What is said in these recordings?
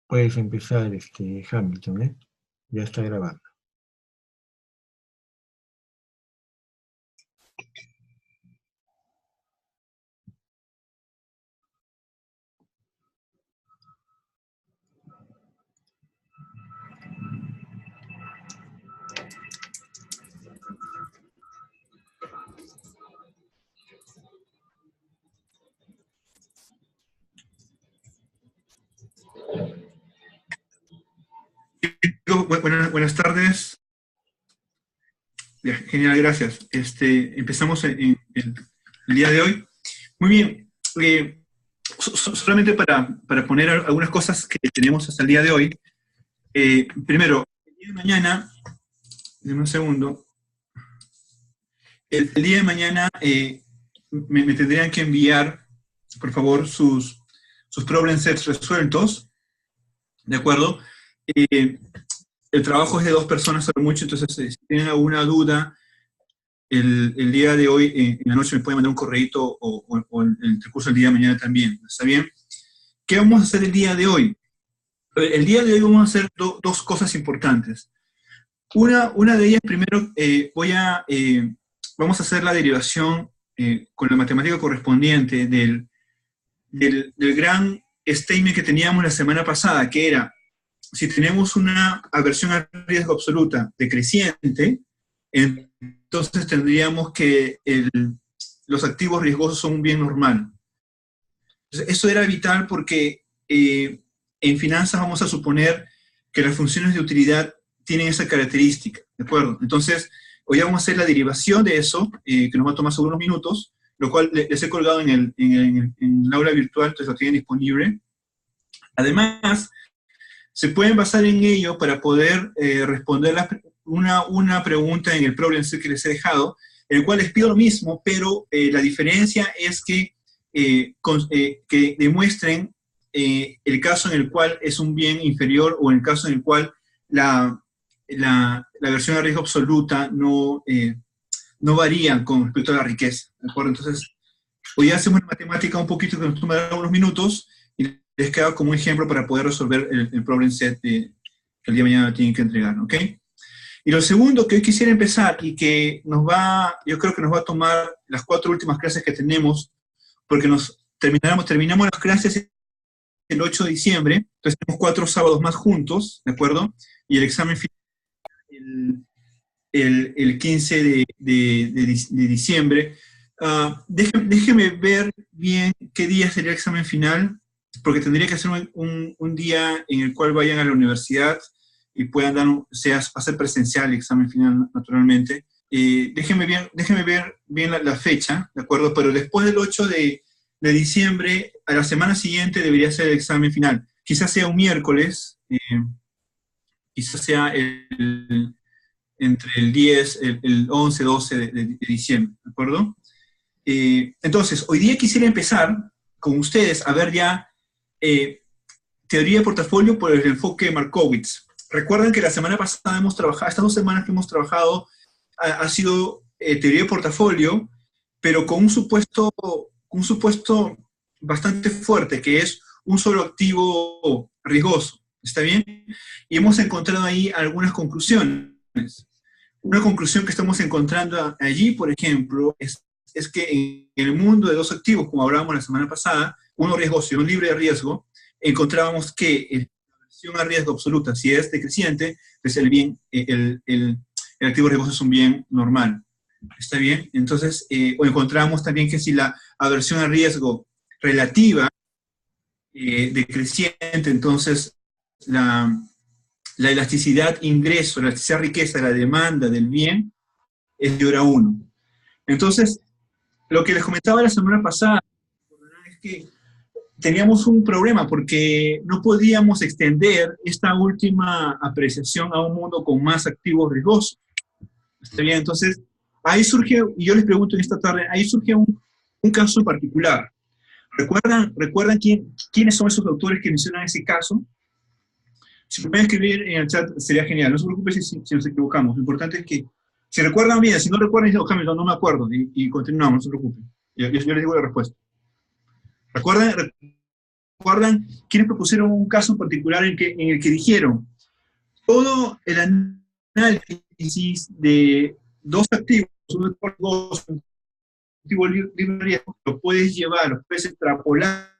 Puedes empezar, Hamilton, ¿eh? Ya está grabando. Buenas tardes. Ya, genial, gracias. Empezamos el día de hoy. Muy bien. Solamente para poner algunas cosas que tenemos hasta el día de hoy. Primero, el día de mañana, denme un segundo. El día de mañana me tendrían que enviar, por favor, sus problem sets resueltos. ¿De acuerdo? El trabajo es de 2 personas a lo mucho, entonces si tienen alguna duda, el día de hoy, en la noche me pueden mandar un correíto o en el transcurso del día de mañana también, ¿está bien? ¿Qué vamos a hacer el día de hoy? El día de hoy vamos a hacer dos cosas importantes. Una de ellas, primero, vamos a hacer la derivación con la matemática correspondiente del gran statement que teníamos la semana pasada, que era, si tenemos una aversión a riesgo absoluta decreciente, entonces tendríamos que los activos riesgosos son un bien normal. Entonces, eso era vital porque en finanzas vamos a suponer que las funciones de utilidad tienen esa característica, ¿de acuerdo? Entonces, hoy vamos a hacer la derivación de eso, que nos va a tomar solo unos minutos, lo cual les he colgado en el aula virtual, entonces lo tienen disponible. Además, se pueden basar en ello para poder responder una pregunta en el problem set que les he dejado, en el cual les pido lo mismo, pero la diferencia es que demuestren el caso en el cual es un bien inferior o en el caso en el cual la versión de riesgo absoluta no varía con respecto a la riqueza. ¿De acuerdo? Entonces, hoy hacemos una matemática un poquito que nos tomará unos minutos y les queda como un ejemplo para poder resolver el problem set que el día de mañana tienen que entregar, ¿ok? Y lo segundo que hoy quisiera empezar y que yo creo que nos va a tomar las 4 últimas clases que tenemos, porque terminamos las clases el 8 de diciembre, entonces tenemos 4 sábados más juntos, ¿de acuerdo? Y el examen final el 15 de diciembre. Déjeme ver bien qué día sería el examen final, porque tendría que ser un día en el cual vayan a la universidad y puedan hacer presencial el examen final, naturalmente. Déjeme ver bien la fecha, ¿de acuerdo? Pero después del 8 de diciembre, a la semana siguiente debería ser el examen final. Quizás sea un miércoles, quizás sea entre el 10, el 11, 12 de diciembre, ¿de acuerdo? Entonces, hoy día quisiera empezar con ustedes a ver ya teoría de portafolio por el enfoque de Markowitz. Recuerden que la semana pasada hemos trabajado, estas 2 semanas que hemos trabajado, ha sido teoría de portafolio, pero con un supuesto bastante fuerte, que es un solo activo riesgoso. ¿Está bien? Y hemos encontrado ahí algunas conclusiones. Una conclusión que estamos encontrando allí, por ejemplo, es que en el mundo de 2 activos, como hablábamos la semana pasada, uno riesgoso y uno libre de riesgo, encontrábamos que la versión a riesgo absoluta, si es decreciente, pues el activo riesgoso es un bien normal. ¿Está bien? Entonces, o encontramos también que si la aversión a riesgo relativa decreciente, entonces la elasticidad ingreso, la elasticidad riqueza, la demanda del bien es de hora 1. Entonces, lo que les comentaba la semana pasada es que teníamos un problema porque no podíamos extender esta última apreciación a un mundo con más activos riesgosos. ¿Está bien? Entonces, ahí surge, y yo les pregunto en esta tarde, ahí surge un caso particular. ¿Recuerdan quiénes son esos autores que mencionan ese caso? Si me pueden escribir en el chat sería genial. No se preocupen si nos equivocamos. Lo importante es que, si recuerdan bien, si no recuerdan, dicen, Hamilton, no me acuerdo, y continuamos, no se preocupen. Yo les digo la respuesta. ¿Recuerdan? recuerdan quienes propusieron un caso en particular en el que dijeron, todo el análisis de dos activos, un activo libre de riesgo, lo puedes llevar, lo puedes extrapolar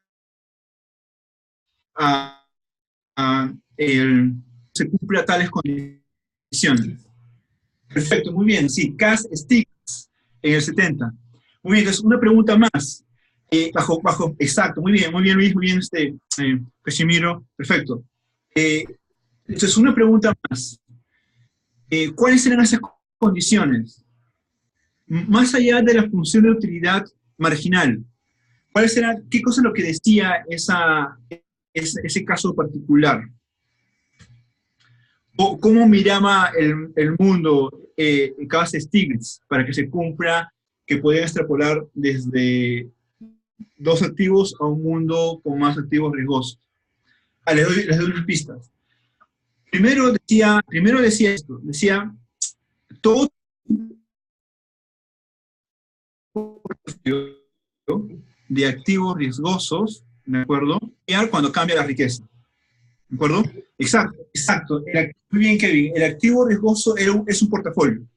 se cumple a tales condiciones. Perfecto, muy bien. Sí, Cass Stiglitz en el 70. Muy bien, entonces una pregunta más. Exacto, muy bien Luis, muy bien Casimiro, perfecto. Entonces una pregunta más. ¿Cuáles eran esas condiciones? Más allá de la función de utilidad marginal, ¿qué cosa es lo que decía ese caso particular? ¿O cómo miraba el mundo Cass Stiglitz para que se cumpla que podían extrapolar desde dos activos a un mundo con más activos riesgosos? Les doy unas pistas. Primero decía esto, decía, todo de activos riesgosos, ¿de acuerdo? Cuando cambia la riqueza, ¿de acuerdo? Exacto. Muy bien, Kevin. El activo riesgoso es un portafolio.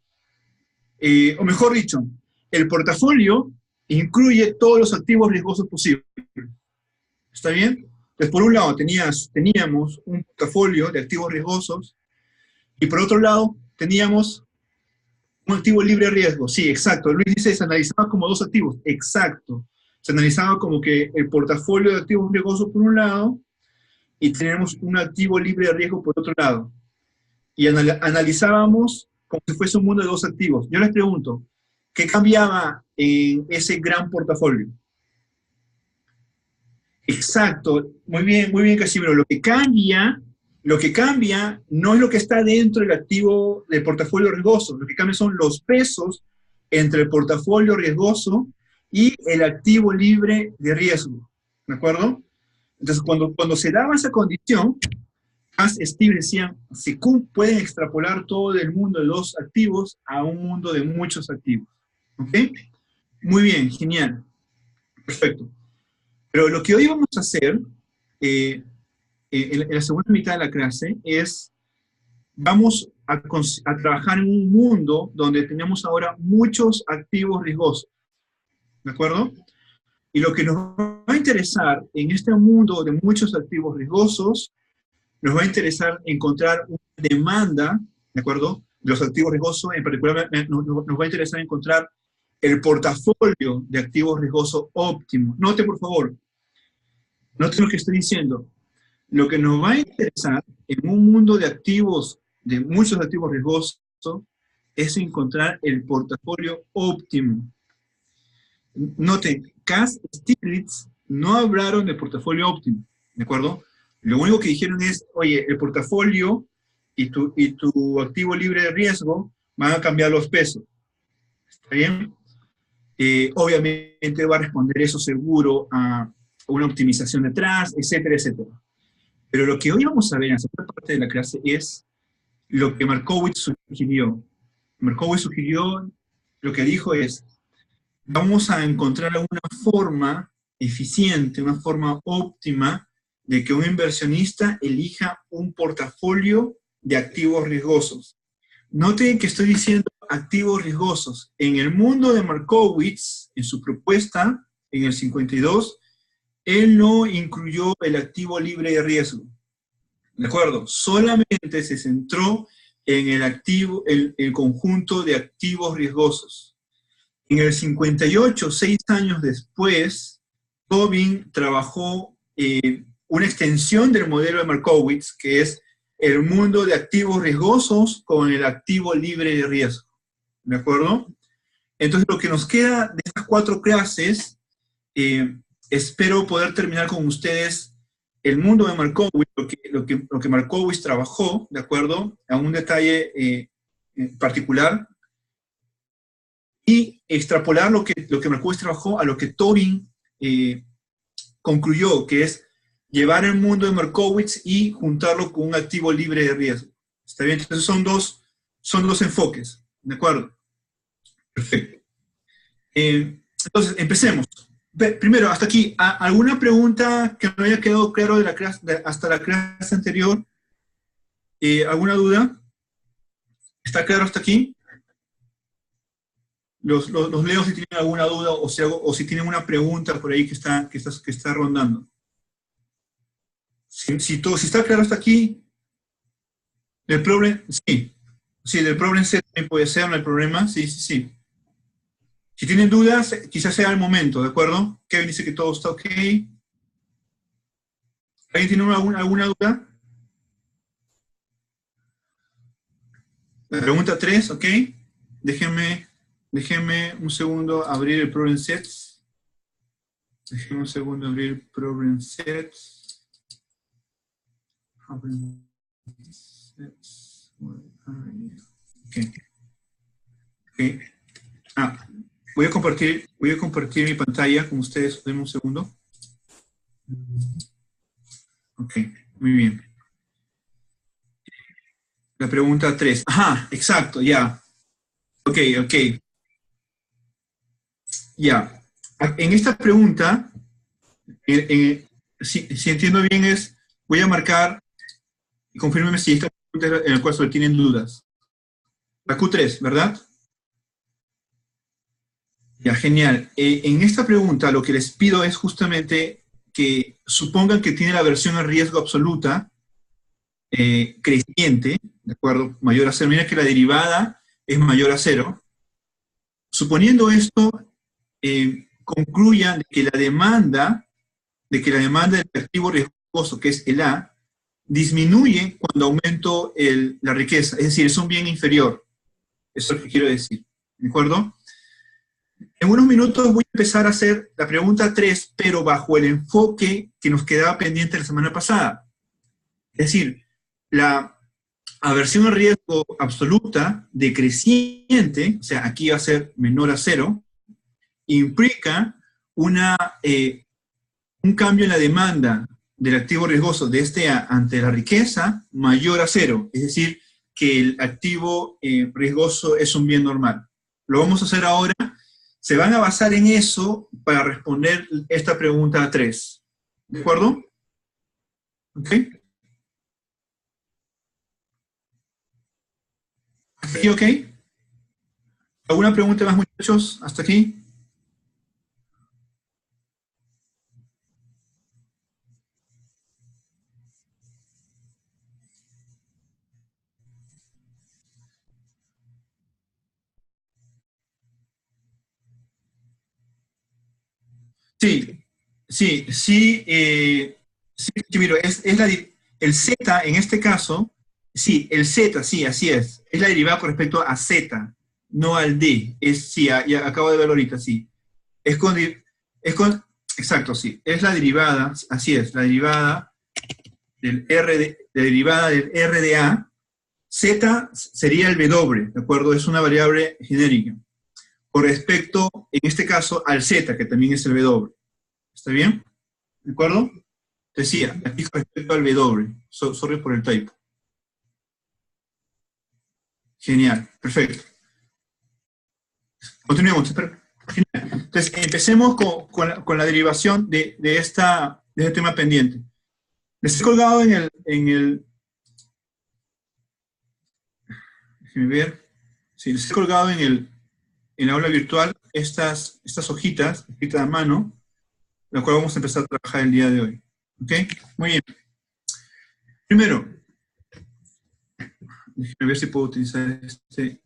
O mejor dicho, el portafolio incluye todos los activos riesgosos posibles. ¿Está bien? Entonces, por un lado, teníamos un portafolio de activos riesgosos y por otro lado, teníamos un activo libre de riesgo. Sí, exacto. Luis dice, se analizaba como dos activos. Exacto. Se analizaba como que el portafolio de activos riesgosos por un lado y tenemos un activo libre de riesgo por otro lado. Y analizábamos como si fuese un mundo de dos activos. Yo les pregunto, ¿qué cambiaba en ese gran portafolio? Exacto, muy bien, Casimiro. Lo que cambia no es lo que está dentro del activo del portafolio riesgoso, lo que cambia son los pesos entre el portafolio riesgoso y el activo libre de riesgo, ¿de acuerdo? Entonces, cuando se daba esa condición, Steve decía, se pueden extrapolar todo el mundo de dos activos a un mundo de muchos activos, ¿ok? Muy bien, genial, perfecto. Pero lo que hoy vamos a hacer, en la segunda mitad de la clase, es, vamos a trabajar en un mundo donde tenemos ahora muchos activos riesgosos, ¿de acuerdo? Y lo que nos va a interesar en este mundo de muchos activos riesgosos, nos va a interesar encontrar una demanda, ¿de acuerdo? De los activos riesgosos, en particular nos va a interesar encontrar el portafolio de activos riesgosos óptimo. Note, por favor, note lo que estoy diciendo. Lo que nos va a interesar en un mundo de activos, de muchos activos riesgosos, es encontrar el portafolio óptimo. Noten, Cass y Stiglitz no hablaron de portafolio óptimo, ¿de acuerdo? Lo único que dijeron es, oye, el portafolio y tu activo libre de riesgo van a cambiar los pesos. ¿Está bien? Obviamente va a responder eso seguro a una optimización detrás, etcétera, etcétera. Pero lo que hoy vamos a ver en la segunda parte de la clase es lo que Markowitz sugirió. Markowitz sugirió, lo que dijo es, vamos a encontrar una forma eficiente, una forma óptima de que un inversionista elija un portafolio de activos riesgosos. Noten que estoy diciendo activos riesgosos. En el mundo de Markowitz, en su propuesta, en el 52, él no incluyó el activo libre de riesgo. ¿De acuerdo? Solamente se centró en el conjunto de activos riesgosos. En el 58, 6 años después, Tobin trabajó una extensión del modelo de Markowitz, que es el mundo de activos riesgosos con el activo libre de riesgo. ¿De acuerdo? Entonces, lo que nos queda de estas 4 clases, espero poder terminar con ustedes el mundo de Markowitz, lo que Markowitz trabajó, ¿de acuerdo? A un detalle particular, y extrapolar lo que Markowitz trabajó a lo que Tobin concluyó, que es llevar el mundo de Markowitz y juntarlo con un activo libre de riesgo. ¿Está bien? Entonces son dos enfoques, ¿de acuerdo? Perfecto. Entonces, empecemos. Primero, hasta aquí, ¿alguna pregunta que no haya quedado claro de la clase, hasta la clase anterior? ¿Alguna duda? ¿Está claro hasta aquí? Los leo si tienen alguna duda o si tienen una pregunta por ahí que está rondando. Si está claro hasta aquí, del problem, sí. Sí, del problem set también puede ser, no hay problema. Sí. Si tienen dudas, quizás sea el momento, ¿de acuerdo? Kevin dice que todo está ok. ¿Alguien tiene alguna duda? La pregunta 3, ok. Déjenme un segundo abrir el problem set. Déjenme un segundo abrir el problem set. Problem sets. Ok. Voy a compartir mi pantalla con ustedes. Denme un segundo. Ok, muy bien. La pregunta 3. Ajá, exacto, ya. Ok. Ya. En esta pregunta, si entiendo bien voy a marcar, y confírmeme si esta pregunta es en la cual solo tienen dudas. La Q3, ¿verdad? Ya, genial. En esta pregunta lo que les pido es justamente que supongan que tiene la versión a riesgo absoluta creciente, ¿de acuerdo? Mayor a 0. Mira que la derivada es mayor a 0. Suponiendo esto, concluyan de que la demanda del activo riesgoso, que es el A, disminuye cuando aumento la riqueza, es decir, es un bien inferior. Eso es lo que quiero decir, ¿de acuerdo? En unos minutos voy a empezar a hacer la pregunta 3, pero bajo el enfoque que nos quedaba pendiente la semana pasada. Es decir, la aversión a riesgo absoluta decreciente, o sea, aquí va a ser menor a 0, implica un cambio en la demanda del activo riesgoso de este A ante la riqueza mayor a 0, es decir, que el activo riesgoso es un bien normal. Lo vamos a hacer ahora. Se van a basar en eso para responder esta pregunta 3. ¿De acuerdo? ¿Ok? ¿Hasta aquí ok? ¿Alguna pregunta más, muchachos? ¿Hasta aquí? Sí, miro, el Z en este caso, sí, el Z, sí, así es la derivada con respecto a Z, no al D, sí, ya acabo de verlo ahorita, sí, es con, exacto, sí, es la derivada, así es, la derivada del R de A, Z sería el W, ¿de acuerdo? Es una variable genérica, con respecto, en este caso, al Z, que también es el W. ¿Está bien? ¿De acuerdo? Decía, aquí con respecto al W. Sorry por el typo. Genial, perfecto. Continuemos. Genial. Entonces, empecemos con la derivación de este tema pendiente. Les he colgado en el déjenme ver. Sí, les he colgado en la aula virtual estas hojitas escritas a mano, la cual vamos a empezar a trabajar el día de hoy. ¿Ok? Muy bien. Primero, déjenme ver si puedo utilizar este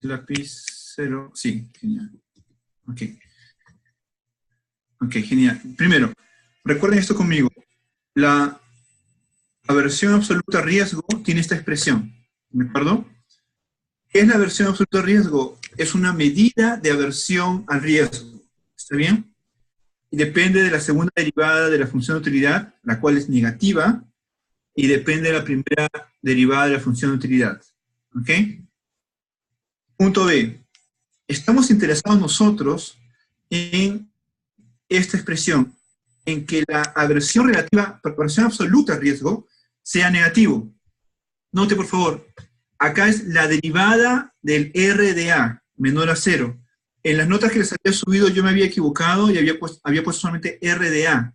lapicero. Sí, genial. Ok. Ok, genial. Primero, recuerden esto conmigo. La aversión absoluta a riesgo tiene esta expresión. ¿De acuerdo? ¿Qué es la aversión absoluta a riesgo? Es una medida de aversión al riesgo. ¿Está bien? Y depende de la segunda derivada de la función de utilidad, la cual es negativa, y depende de la primera derivada de la función de utilidad. ¿Ok? Punto B. Estamos interesados nosotros en esta expresión, en que la aversión relativa, aversión absoluta a riesgo, sea negativo. Note, por favor, acá es la derivada del R de A menor a 0. En las notas que les había subido yo me había equivocado y había puesto solamente RDA.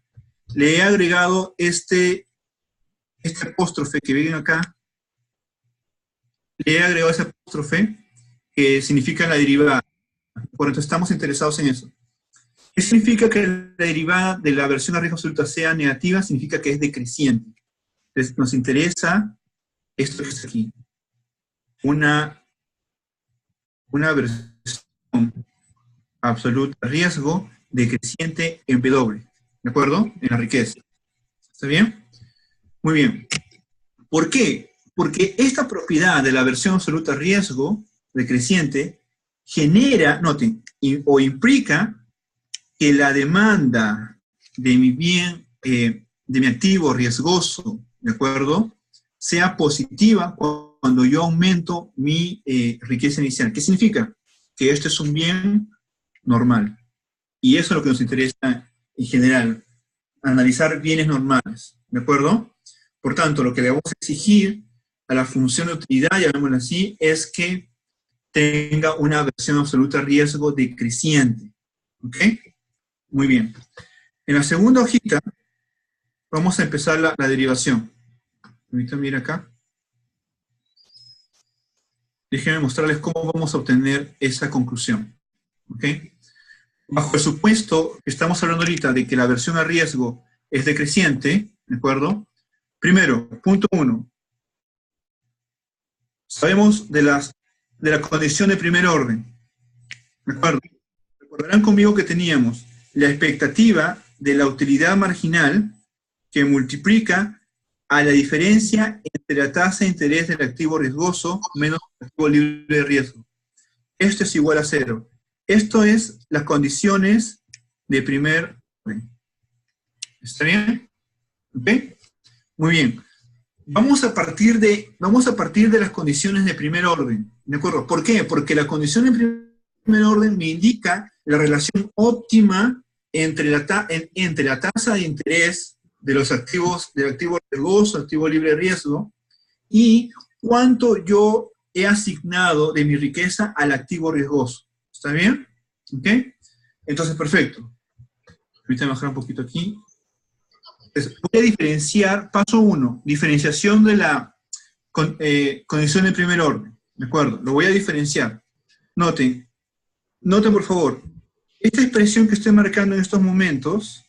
Le he agregado este apóstrofe que ven acá. Le he agregado ese apóstrofe que significa la derivada. Por eso estamos interesados en eso. ¿Qué significa que la derivada de la versión a riesgo absoluta sea negativa? Significa que es decreciente. Entonces nos interesa esto que está aquí. Una versión absoluta riesgo decreciente en W. ¿De acuerdo? En la riqueza. ¿Está bien? Muy bien. ¿Por qué? Porque esta propiedad de la versión absoluta riesgo decreciente genera, noten, o implica que la demanda de mi bien, de mi activo riesgoso, ¿de acuerdo?, sea positiva cuando yo aumento mi riqueza inicial. ¿Qué significa? Que este es un bien normal. Y eso es lo que nos interesa en general, analizar bienes normales, ¿de acuerdo? Por tanto, lo que le vamos a exigir a la función de utilidad, llamémoslo así, es que tenga una versión absoluta riesgo decreciente. ¿Ok? Muy bien. En la segunda hojita vamos a empezar la derivación. Ahorita mira acá. Déjenme mostrarles cómo vamos a obtener esa conclusión. ¿Ok? Bajo el supuesto que estamos hablando ahorita de que la versión a riesgo es decreciente, ¿de acuerdo? Primero, punto 1. Sabemos de la condición de primer orden. ¿De acuerdo? Recordarán conmigo que teníamos la expectativa de la utilidad marginal que multiplica a la diferencia entre la tasa de interés del activo riesgoso menos el activo libre de riesgo. Esto es igual a 0. Esto es las condiciones de primer orden. ¿Está bien? ¿Ok? Muy bien. Vamos a partir de las condiciones de primer orden. ¿De acuerdo? ¿Por qué? Porque la condición de primer orden me indica la relación óptima entre la tasa de interés de los activos, del activo riesgoso, activo libre de riesgo, y cuánto yo he asignado de mi riqueza al activo riesgoso. ¿Está bien? ¿Ok? Entonces, perfecto. Ahorita bajar un poquito aquí. Entonces, voy a diferenciar, paso 1, diferenciación de la condición de primer orden. ¿De acuerdo? Lo voy a diferenciar. Noten por favor, esta expresión que estoy marcando en estos momentos,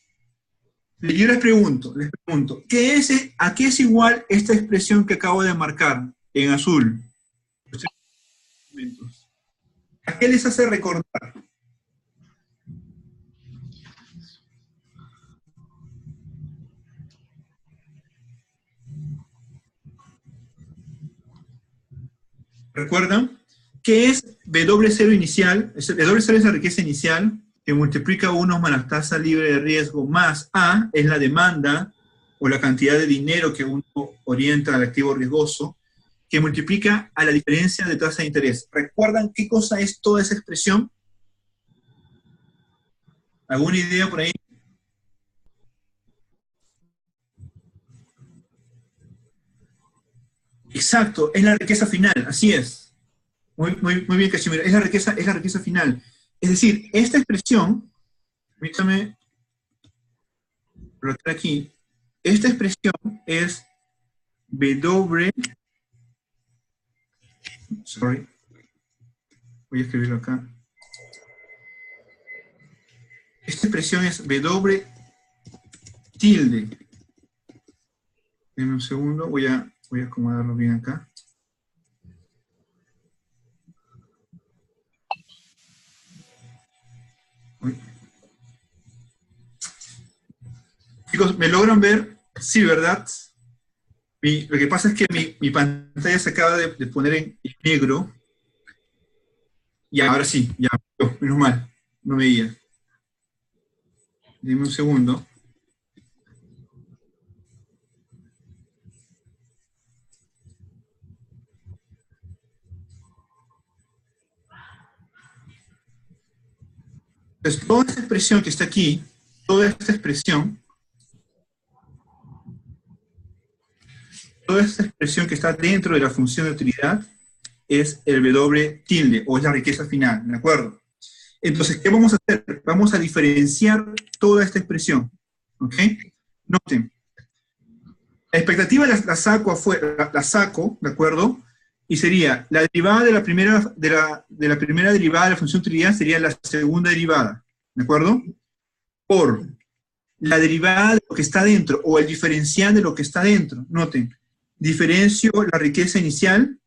yo les pregunto, ¿a qué es igual esta expresión que acabo de marcar en azul? ¿A qué les hace recordar? ¿Recuerdan? ¿Qué es W0 inicial? W0 es la riqueza inicial, que multiplica 1 más la tasa libre de riesgo, más A es la demanda, o la cantidad de dinero que uno orienta al activo riesgoso, que multiplica a la diferencia de tasa de interés. ¿Recuerdan qué cosa es toda esa expresión? ¿Alguna idea por ahí? Exacto, es la riqueza final, así es. Muy bien, Cachimiro, es la riqueza final. Es decir, esta expresión, permítame colocar aquí, esta expresión es W, voy a escribirlo acá. Esta expresión es W tilde. Denme un segundo, voy a acomodarlo bien acá. Chicos, ¿me logran ver? Sí, ¿verdad? Lo que pasa es que mi pantalla se acaba de poner en negro. Y ahora sí, ya, menos mal, no veía. Dime un segundo. Entonces, toda esta expresión que está aquí, toda esta expresión que está dentro de la función de utilidad es el W tilde, o es la riqueza final, ¿de acuerdo? Entonces, ¿qué vamos a hacer? Vamos a diferenciar toda esta expresión. ¿Ok? Noten. La expectativa la saco afuera, la saco, ¿de acuerdo? Y sería la derivada de la primera, de la primera derivada de la función utilidad sería la segunda derivada, ¿de acuerdo? Por la derivada de lo que está dentro, o el diferencial de lo que está dentro. Noten, diferencio la riqueza inicial,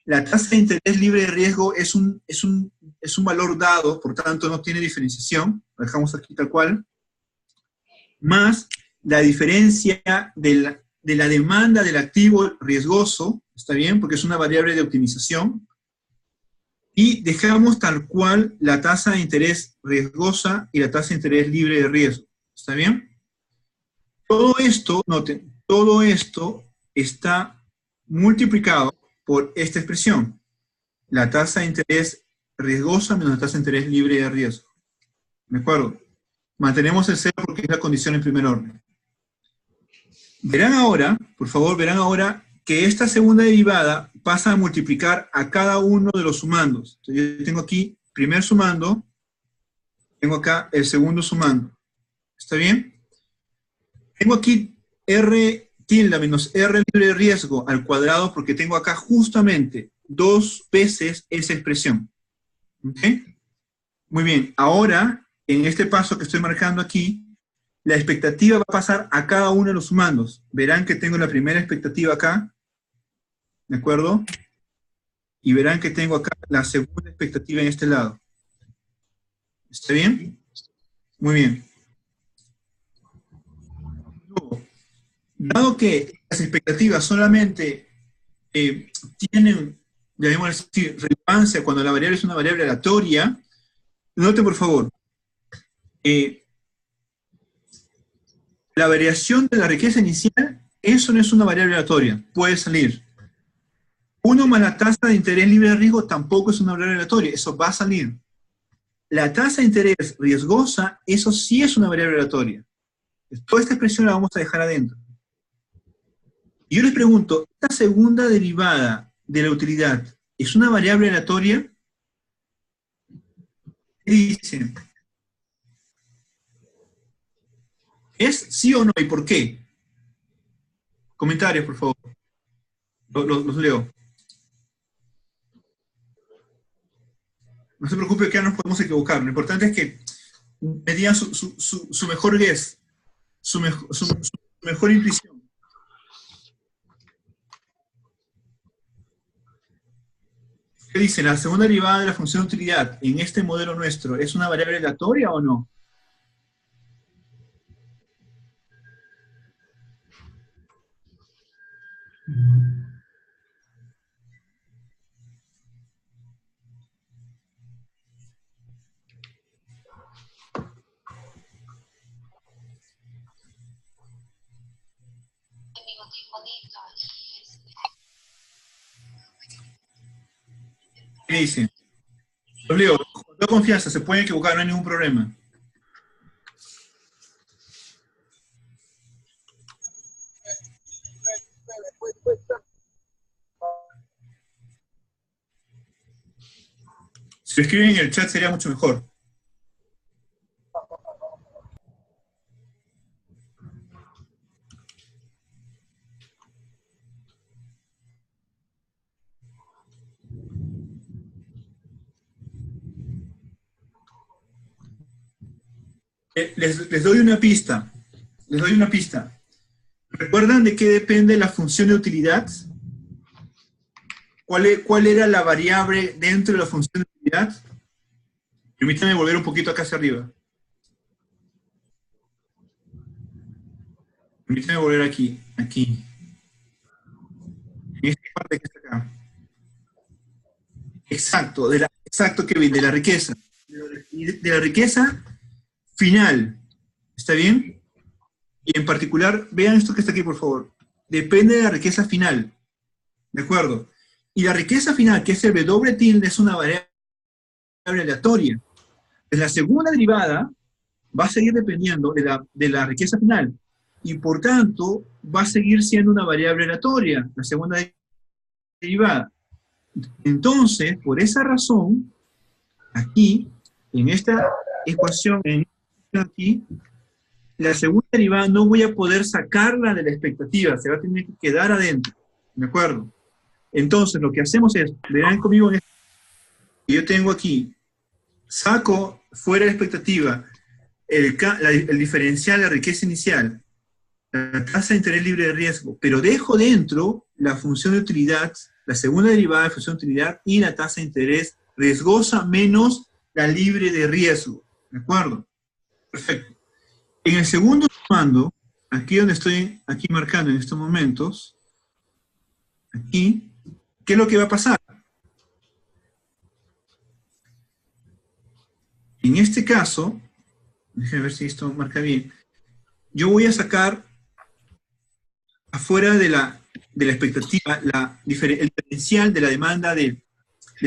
la tasa de interés libre de riesgo es un valor dado, por tanto no tiene diferenciación, lo dejamos aquí tal cual, más la diferencia de la demanda del activo riesgoso, ¿está bien? Porque es una variable de optimización, y dejamos tal cual la tasa de interés riesgosa y la tasa de interés libre de riesgo, ¿está bien? Todo esto, noten, todo esto está multiplicado por esta expresión, la tasa de interés riesgosa menos la tasa de interés libre de riesgo, ¿de acuerdo? Mantenemos el cero porque es la condición en primer orden. Verán ahora, por favor, verán ahora que esta segunda derivada pasa a multiplicar a cada uno de los sumandos. Entonces, yo tengo aquí primer sumando, tengo acá el segundo sumando. ¿Está bien? Tengo aquí R tilde menos R libre de riesgo al cuadrado porque tengo acá justamente 2 veces esa expresión. ¿Ok? Muy bien, ahora, en este paso que estoy marcando aquí, la expectativa va a pasar a cada uno de los sumandos. Verán que tengo la primera expectativa acá, ¿de acuerdo? Y verán que tengo acá la segunda expectativa en este lado. ¿Está bien? Muy bien. Luego, dado que las expectativas solamente tienen, debemos decir, relevancia cuando la variable es una variable aleatoria, noten por favor, la variación de la riqueza inicial, eso no es una variable aleatoria, puede salir. 1 más la tasa de interés libre de riesgo tampoco es una variable aleatoria, eso va a salir. La tasa de interés riesgosa, eso sí es una variable aleatoria. Toda esta expresión la vamos a dejar adentro. Y yo les pregunto, ¿esta segunda derivada de la utilidad es una variable aleatoria? ¿Qué dicen? ¿Es sí o no? ¿Y por qué? Comentarios, por favor. Los leo. No se preocupe que ya nos podemos equivocar. Lo importante es que me digan su mejor guess, su mejor intuición. ¿Qué dice? ¿La segunda derivada de la función de utilidad en este modelo nuestro es una variable aleatoria o no? ¿Qué dice? Los leo, con toda confianza, se pueden equivocar, no hay ningún problema. Si lo escriben en el chat sería mucho mejor. Les doy una pista. Les doy una pista. ¿Recuerdan de qué depende la función de utilidad? ¿Cuál era la variable dentro de la función de utilidad? Permítanme volver un poquito acá hacia arriba. Permítanme volver aquí. En esta parte que está acá. Exacto, exacto, Kevin, de la riqueza. De la riqueza final. ¿Está bien? Y en particular, vean esto que está aquí, por favor. Depende de la riqueza final. ¿De acuerdo? Y la riqueza final, que es el W tilde, es una variable aleatoria. Pues la segunda derivada va a seguir dependiendo de la riqueza final. Y por tanto, va a seguir siendo una variable aleatoria, la segunda derivada. Entonces, por esa razón, aquí en esta ecuación, aquí, la segunda derivada no voy a poder sacarla de la expectativa, se va a tener que quedar adentro, ¿de acuerdo? Entonces, lo que hacemos es, verán conmigo en esto, que yo tengo aquí, saco fuera de la expectativa el diferencial, la riqueza inicial, la tasa de interés libre de riesgo, pero dejo dentro la función de utilidad, la segunda derivada de función de utilidad y la tasa de interés riesgosa menos la libre de riesgo, ¿de acuerdo? Perfecto. En el segundo comando, aquí donde estoy aquí marcando en estos momentos, aquí, ¿qué es lo que va a pasar? En este caso, déjenme ver si esto marca bien, yo voy a sacar afuera de la expectativa el diferencial de la demanda del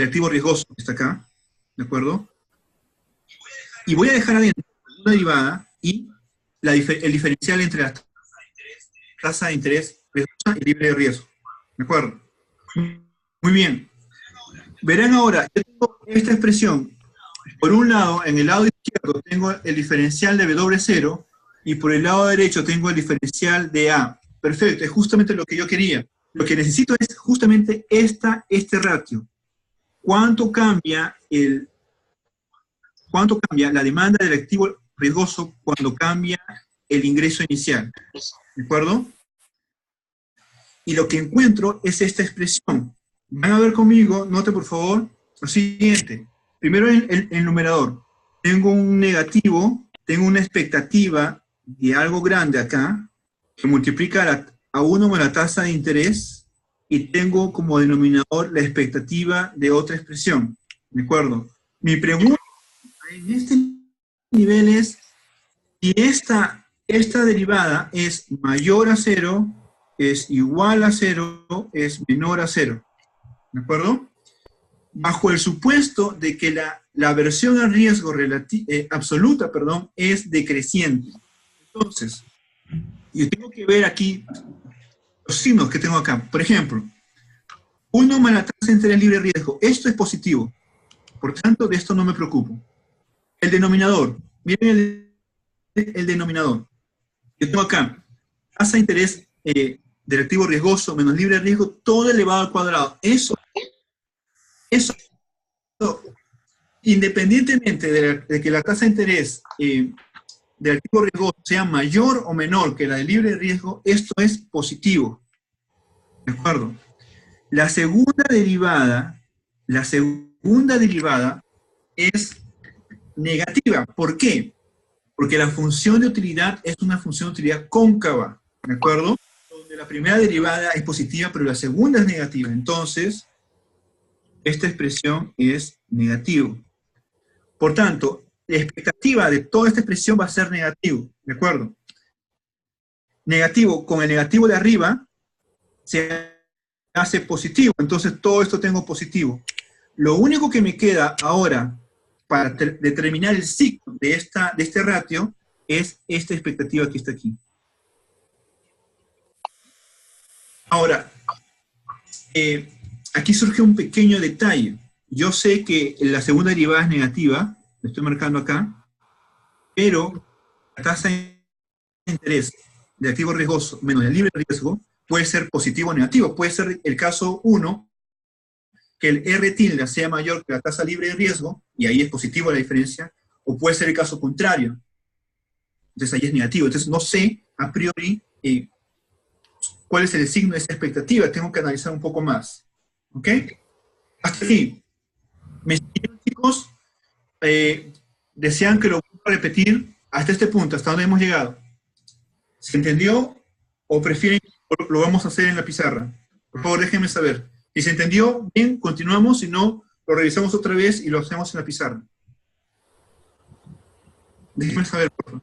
activo riesgoso que está acá, ¿de acuerdo? Y voy a dejar adentro una derivada y el diferencial entre la tasa de interés riesgosa y libre de riesgo, ¿de acuerdo? Muy bien. Verán ahora, yo tengo esta expresión. Por un lado, en el lado izquierdo tengo el diferencial de W0 y por el lado derecho tengo el diferencial de A. Perfecto, es justamente lo que yo quería. Lo que necesito es justamente este ratio. ¿Cuánto cambia la demanda del activo riesgoso cuando cambia el ingreso inicial? ¿De acuerdo? Y lo que encuentro es esta expresión. Van a ver conmigo, note por favor, lo siguiente. Primero el numerador. Tengo un negativo, tengo una expectativa de algo grande acá, que multiplica a 1 con la tasa de interés, y tengo como denominador la expectativa de otra expresión. ¿De acuerdo? Mi pregunta en este nivel es si esta derivada es mayor a 0, es igual a 0, es menor a 0. ¿De acuerdo? Bajo el supuesto de que la aversión al riesgo absoluta, es decreciente. Entonces, yo tengo que ver aquí los signos que tengo acá. Por ejemplo, 1 más la tasa de interés libre de riesgo. Esto es positivo. Por tanto, de esto no me preocupo. El denominador. Miren el denominador. Yo tengo acá tasa de interés del activo riesgoso menos libre de riesgo, todo elevado al cuadrado. Eso independientemente de que la tasa de interés del activo riesgoso sea mayor o menor que la de libre de riesgo, esto es positivo. ¿De acuerdo? La segunda derivada es negativa. ¿Por qué? Porque la función de utilidad es una función de utilidad cóncava. ¿De acuerdo? Donde la primera derivada es positiva, pero la segunda es negativa. Entonces, esta expresión es negativa. Por tanto, la expectativa de toda esta expresión va a ser negativo, ¿de acuerdo? Negativo con el negativo de arriba se hace positivo, entonces todo esto tengo positivo. Lo único que me queda ahora para determinar el ciclo de este ratio es esta expectativa que está aquí. Ahora, aquí surge un pequeño detalle. Yo sé que la segunda derivada es negativa, lo estoy marcando acá, pero la tasa de interés de activo riesgoso menos el libre riesgo puede ser positivo o negativo. Puede ser el caso 1, que el R tilde sea mayor que la tasa libre de riesgo, y ahí es positivo la diferencia, o puede ser el caso contrario. Entonces ahí es negativo. Entonces no sé a priori cuál es el signo de esa expectativa. Tengo que analizar un poco más. ¿Ok? Hasta aquí. Mis chicos desean que lo vuelva a repetir hasta este punto, hasta donde hemos llegado. ¿Se entendió? ¿O prefieren que lo vamos a hacer en la pizarra? Por favor, déjenme saber. Si se entendió, bien, continuamos. Si no, lo revisamos otra vez y lo hacemos en la pizarra. Déjenme saber, por favor.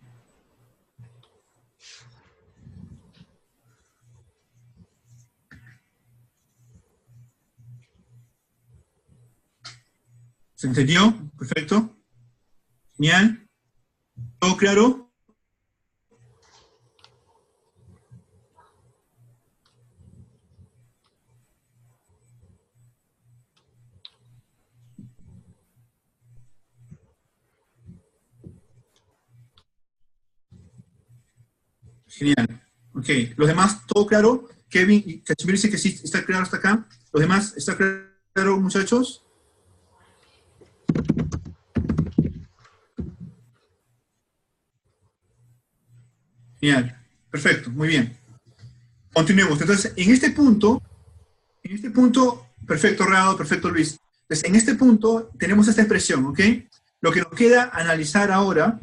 ¿Se entendió? Perfecto. Genial. ¿Todo claro? Genial. Ok. ¿Los demás, todo claro? Kevin y Cachemir dice que sí, está claro hasta acá. ¿Los demás, está claro, muchachos? Genial. Perfecto, muy bien. Continuemos. Entonces, en este punto, perfecto, Rado, perfecto, Luis. Entonces, en este punto tenemos esta expresión, ¿ok? Lo que nos queda analizar ahora,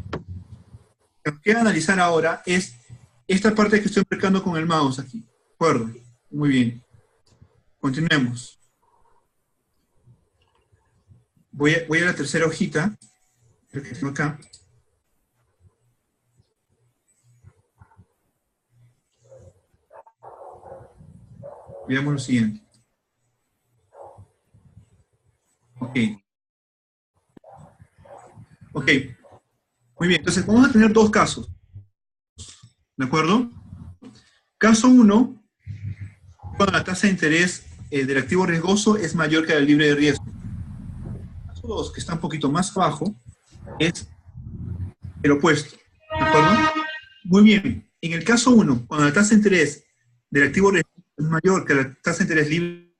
es esta parte que estoy marcando con el mouse aquí. ¿De acuerdo? Muy bien. Continuemos. Voy a la tercera hojita, creo que tengo acá. Veamos lo siguiente. Ok. Ok. Muy bien. Entonces, vamos a tener dos casos. ¿De acuerdo? Caso 1, cuando la tasa de interés del activo riesgoso es mayor que la libre de riesgo. Caso 2, que está un poquito más abajo, es el opuesto. ¿De acuerdo? Muy bien. En el caso 1, cuando la tasa de interés del activo riesgoso es mayor que la tasa de interés libre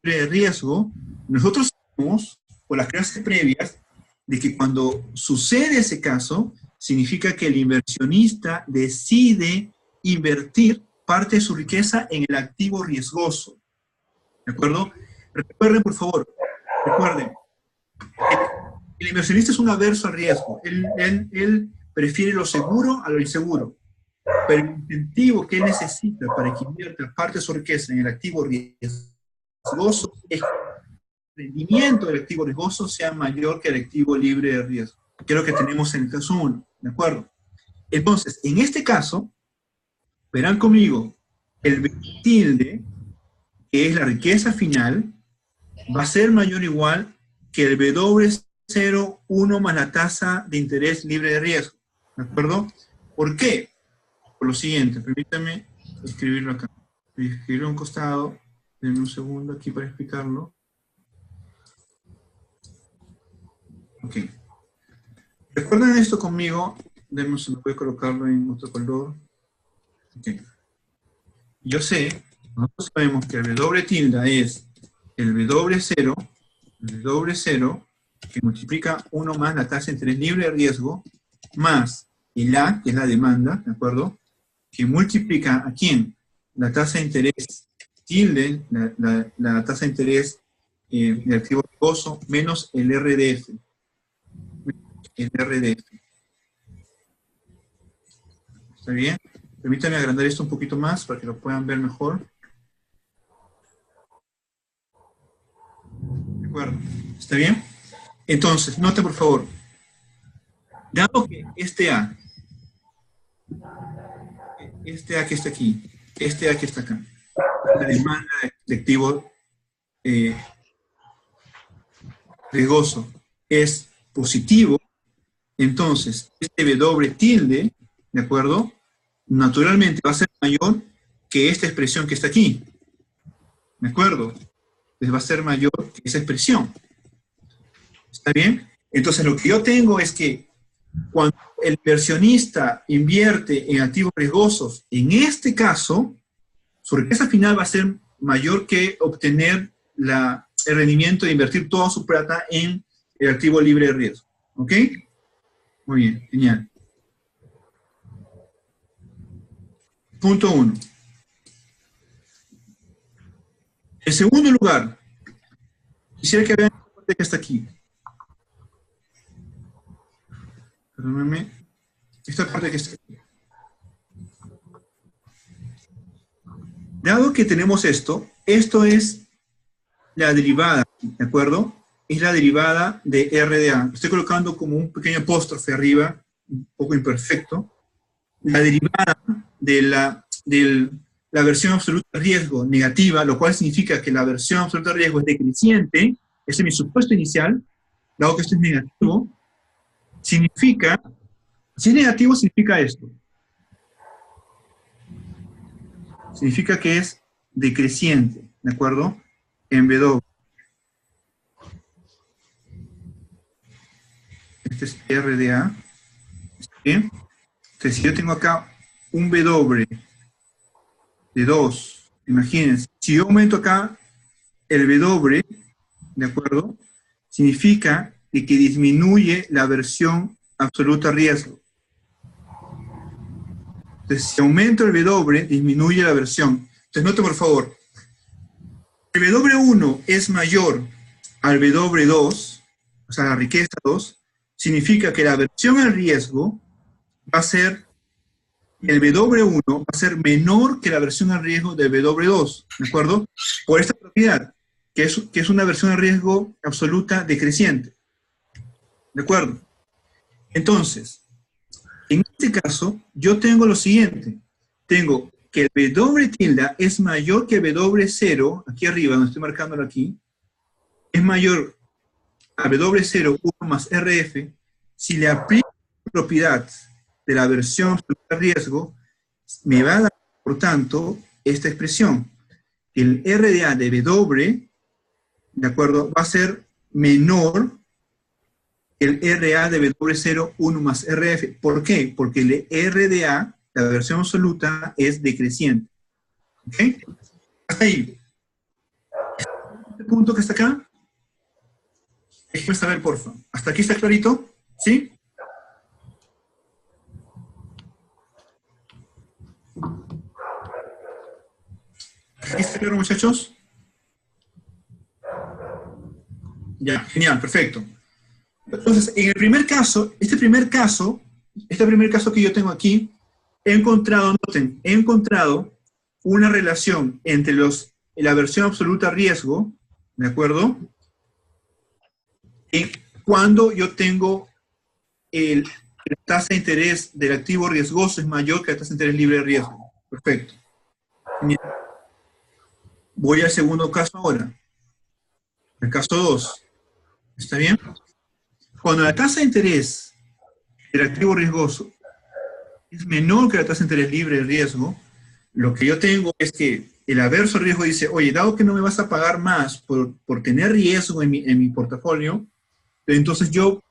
de riesgo, nosotros sabemos, por las clases previas, de que cuando sucede ese caso, significa que el inversionista decide invertir parte de su riqueza en el activo riesgoso. ¿De acuerdo? Recuerden, por favor, recuerden, el inversionista es un averso al riesgo. Él prefiere lo seguro a lo inseguro. Pero el incentivo que él necesita para que invierta parte de su riqueza en el activo riesgoso es que el rendimiento del activo riesgoso sea mayor que el activo libre de riesgo, que es lo que tenemos en el caso 1. ¿De acuerdo? Entonces, en este caso, verán conmigo, el B tilde, que es la riqueza final, va a ser mayor o igual que el W01 más la tasa de interés libre de riesgo. ¿De acuerdo? ¿Por qué? Por lo siguiente, permítame escribirlo acá. Voy a escribirlo a un costado. Denme un segundo aquí para explicarlo. Ok. Recuerden esto conmigo. Denme un segundo, voy a colocarlo en otro color. Ok. Yo sé, nosotros sabemos que el W tilde es el W0, que multiplica 1 más la tasa de interés libre de riesgo, más el A, que es la demanda, ¿de acuerdo? Que multiplica ¿a quién? La tasa de interés tilde, la tasa de interés de activo riesgoso, menos el RDF. El RDF. ¿Está bien? Permítanme agrandar esto un poquito más para que lo puedan ver mejor. ¿De acuerdo? ¿Está bien? Entonces, note por favor, dado que este A que está aquí, este A que está acá, la demanda de activo riesgoso es positivo, entonces este W tilde, ¿de acuerdo? Naturalmente va a ser mayor que esta expresión que está aquí, ¿de acuerdo? Entonces va a ser mayor que esa expresión. ¿Está bien? Entonces lo que yo tengo es que cuando el inversionista invierte en activos riesgosos, en este caso, su riqueza final va a ser mayor que obtener el rendimiento de invertir toda su plata en el activo libre de riesgo. ¿Ok? Muy bien, genial. Punto 1. En segundo lugar, quisiera que vean esta parte que está aquí. Perdónenme. Esta parte que está aquí. Dado que tenemos esto es la derivada, ¿de acuerdo? Es la derivada de RDA. Estoy colocando como un pequeño apóstrofe arriba, un poco imperfecto. La derivada de la versión absoluta de riesgo negativa, lo cual significa que la versión absoluta de riesgo es decreciente, ese es mi supuesto inicial, dado que esto es negativo, significa, si es negativo significa esto. Significa que es decreciente, ¿de acuerdo? En W. Este es RDA. ¿Bien? Entonces, si yo tengo acá un W de 2, imagínense, si yo aumento acá el W, ¿de acuerdo? Significa que disminuye la aversión absoluta a riesgo. Entonces, si aumento el W, disminuye la aversión. Entonces, note por favor, el W1 es mayor al W2, o sea, la riqueza 2, significa que la aversión al riesgo va a ser, el W1 va a ser menor que la aversión al riesgo del W2, ¿de acuerdo? Por esta propiedad, que es una aversión al riesgo absoluta decreciente, ¿de acuerdo? Entonces, en este caso, yo tengo lo siguiente, tengo que el W tilde es mayor que el W0, aquí arriba, donde estoy marcándolo aquí, es mayor a W0, 1 más RF, si le aplico la propiedad de la aversión absoluta al riesgo, me va a dar, por tanto, esta expresión. El RDA de W, ¿de acuerdo?, va a ser menor que el RA de W0, 1 más RF. ¿Por qué? Porque el RDA, la aversión absoluta, es decreciente. ¿Ok? Hasta ahí. Este punto que está acá, déjeme saber, por favor. ¿Hasta aquí está clarito? ¿Sí? ¿Aquí está claro, muchachos? Ya, genial, perfecto. Entonces, en el primer caso, este primer caso que yo tengo aquí, he encontrado, noten, he encontrado una relación entre la aversión absoluta a riesgo, ¿de acuerdo? Y cuando yo tengo la tasa de interés del activo riesgoso es mayor que la tasa de interés libre de riesgo. Perfecto. Bien. Voy al segundo caso ahora. El caso 2. ¿Está bien? Cuando la tasa de interés del activo riesgoso es menor que la tasa de interés libre de riesgo, lo que yo tengo es que el averso riesgo dice, oye, dado que no me vas a pagar más por tener riesgo en mi portafolio, entonces yo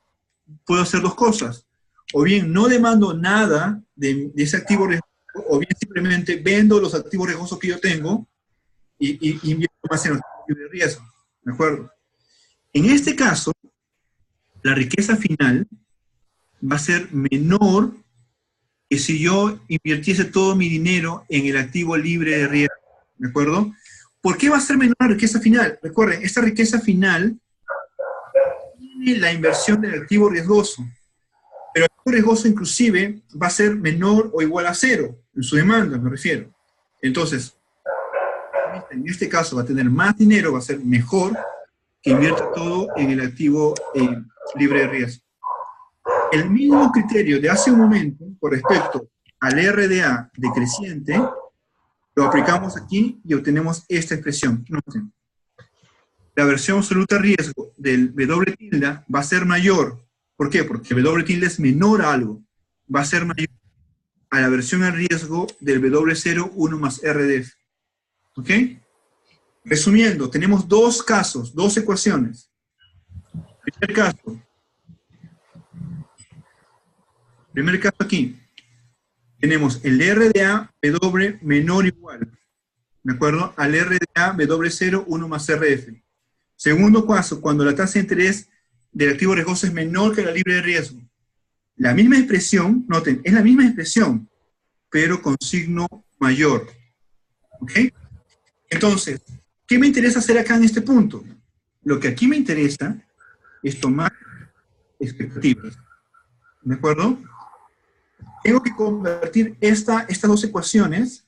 puedo hacer dos cosas. O bien no demando nada de ese activo riesgoso, o bien simplemente vendo los activos riesgosos que yo tengo y invierto más en los activos de riesgo. ¿De acuerdo? En este caso, la riqueza final va a ser menor que si yo invirtiese todo mi dinero en el activo libre de riesgo. ¿De acuerdo? ¿Por qué va a ser menor la riqueza final? Recuerden, esta riqueza final tiene la inversión del activo riesgoso. Pero el activo riesgoso inclusive va a ser menor o igual a cero, en su demanda me refiero. Entonces, en este caso va a tener más dinero, va a ser mejor que invierta todo en el activo libre de riesgo. El mismo criterio de hace un momento, con respecto al RDA decreciente, lo aplicamos aquí y obtenemos esta expresión. Noten. La aversión absoluta a riesgo del W tilde va a ser mayor. ¿Por qué? Porque el W tilde es menor a algo. Va a ser mayor a la aversión al riesgo del W0, 1 más RDF. ¿Ok? Resumiendo, tenemos dos casos, dos ecuaciones. Primer caso aquí. Tenemos el RDA W menor o igual, ¿de acuerdo? Al RDA W0, 1 más RF. Segundo caso, cuando la tasa de interés del activo riesgoso es menor que la libre de riesgo. La misma expresión, noten, es la misma expresión, pero con signo mayor. ¿Ok? Entonces, ¿qué me interesa hacer acá en este punto? Lo que aquí me interesa es tomar expectativas. ¿De acuerdo? Tengo que convertir estas dos ecuaciones,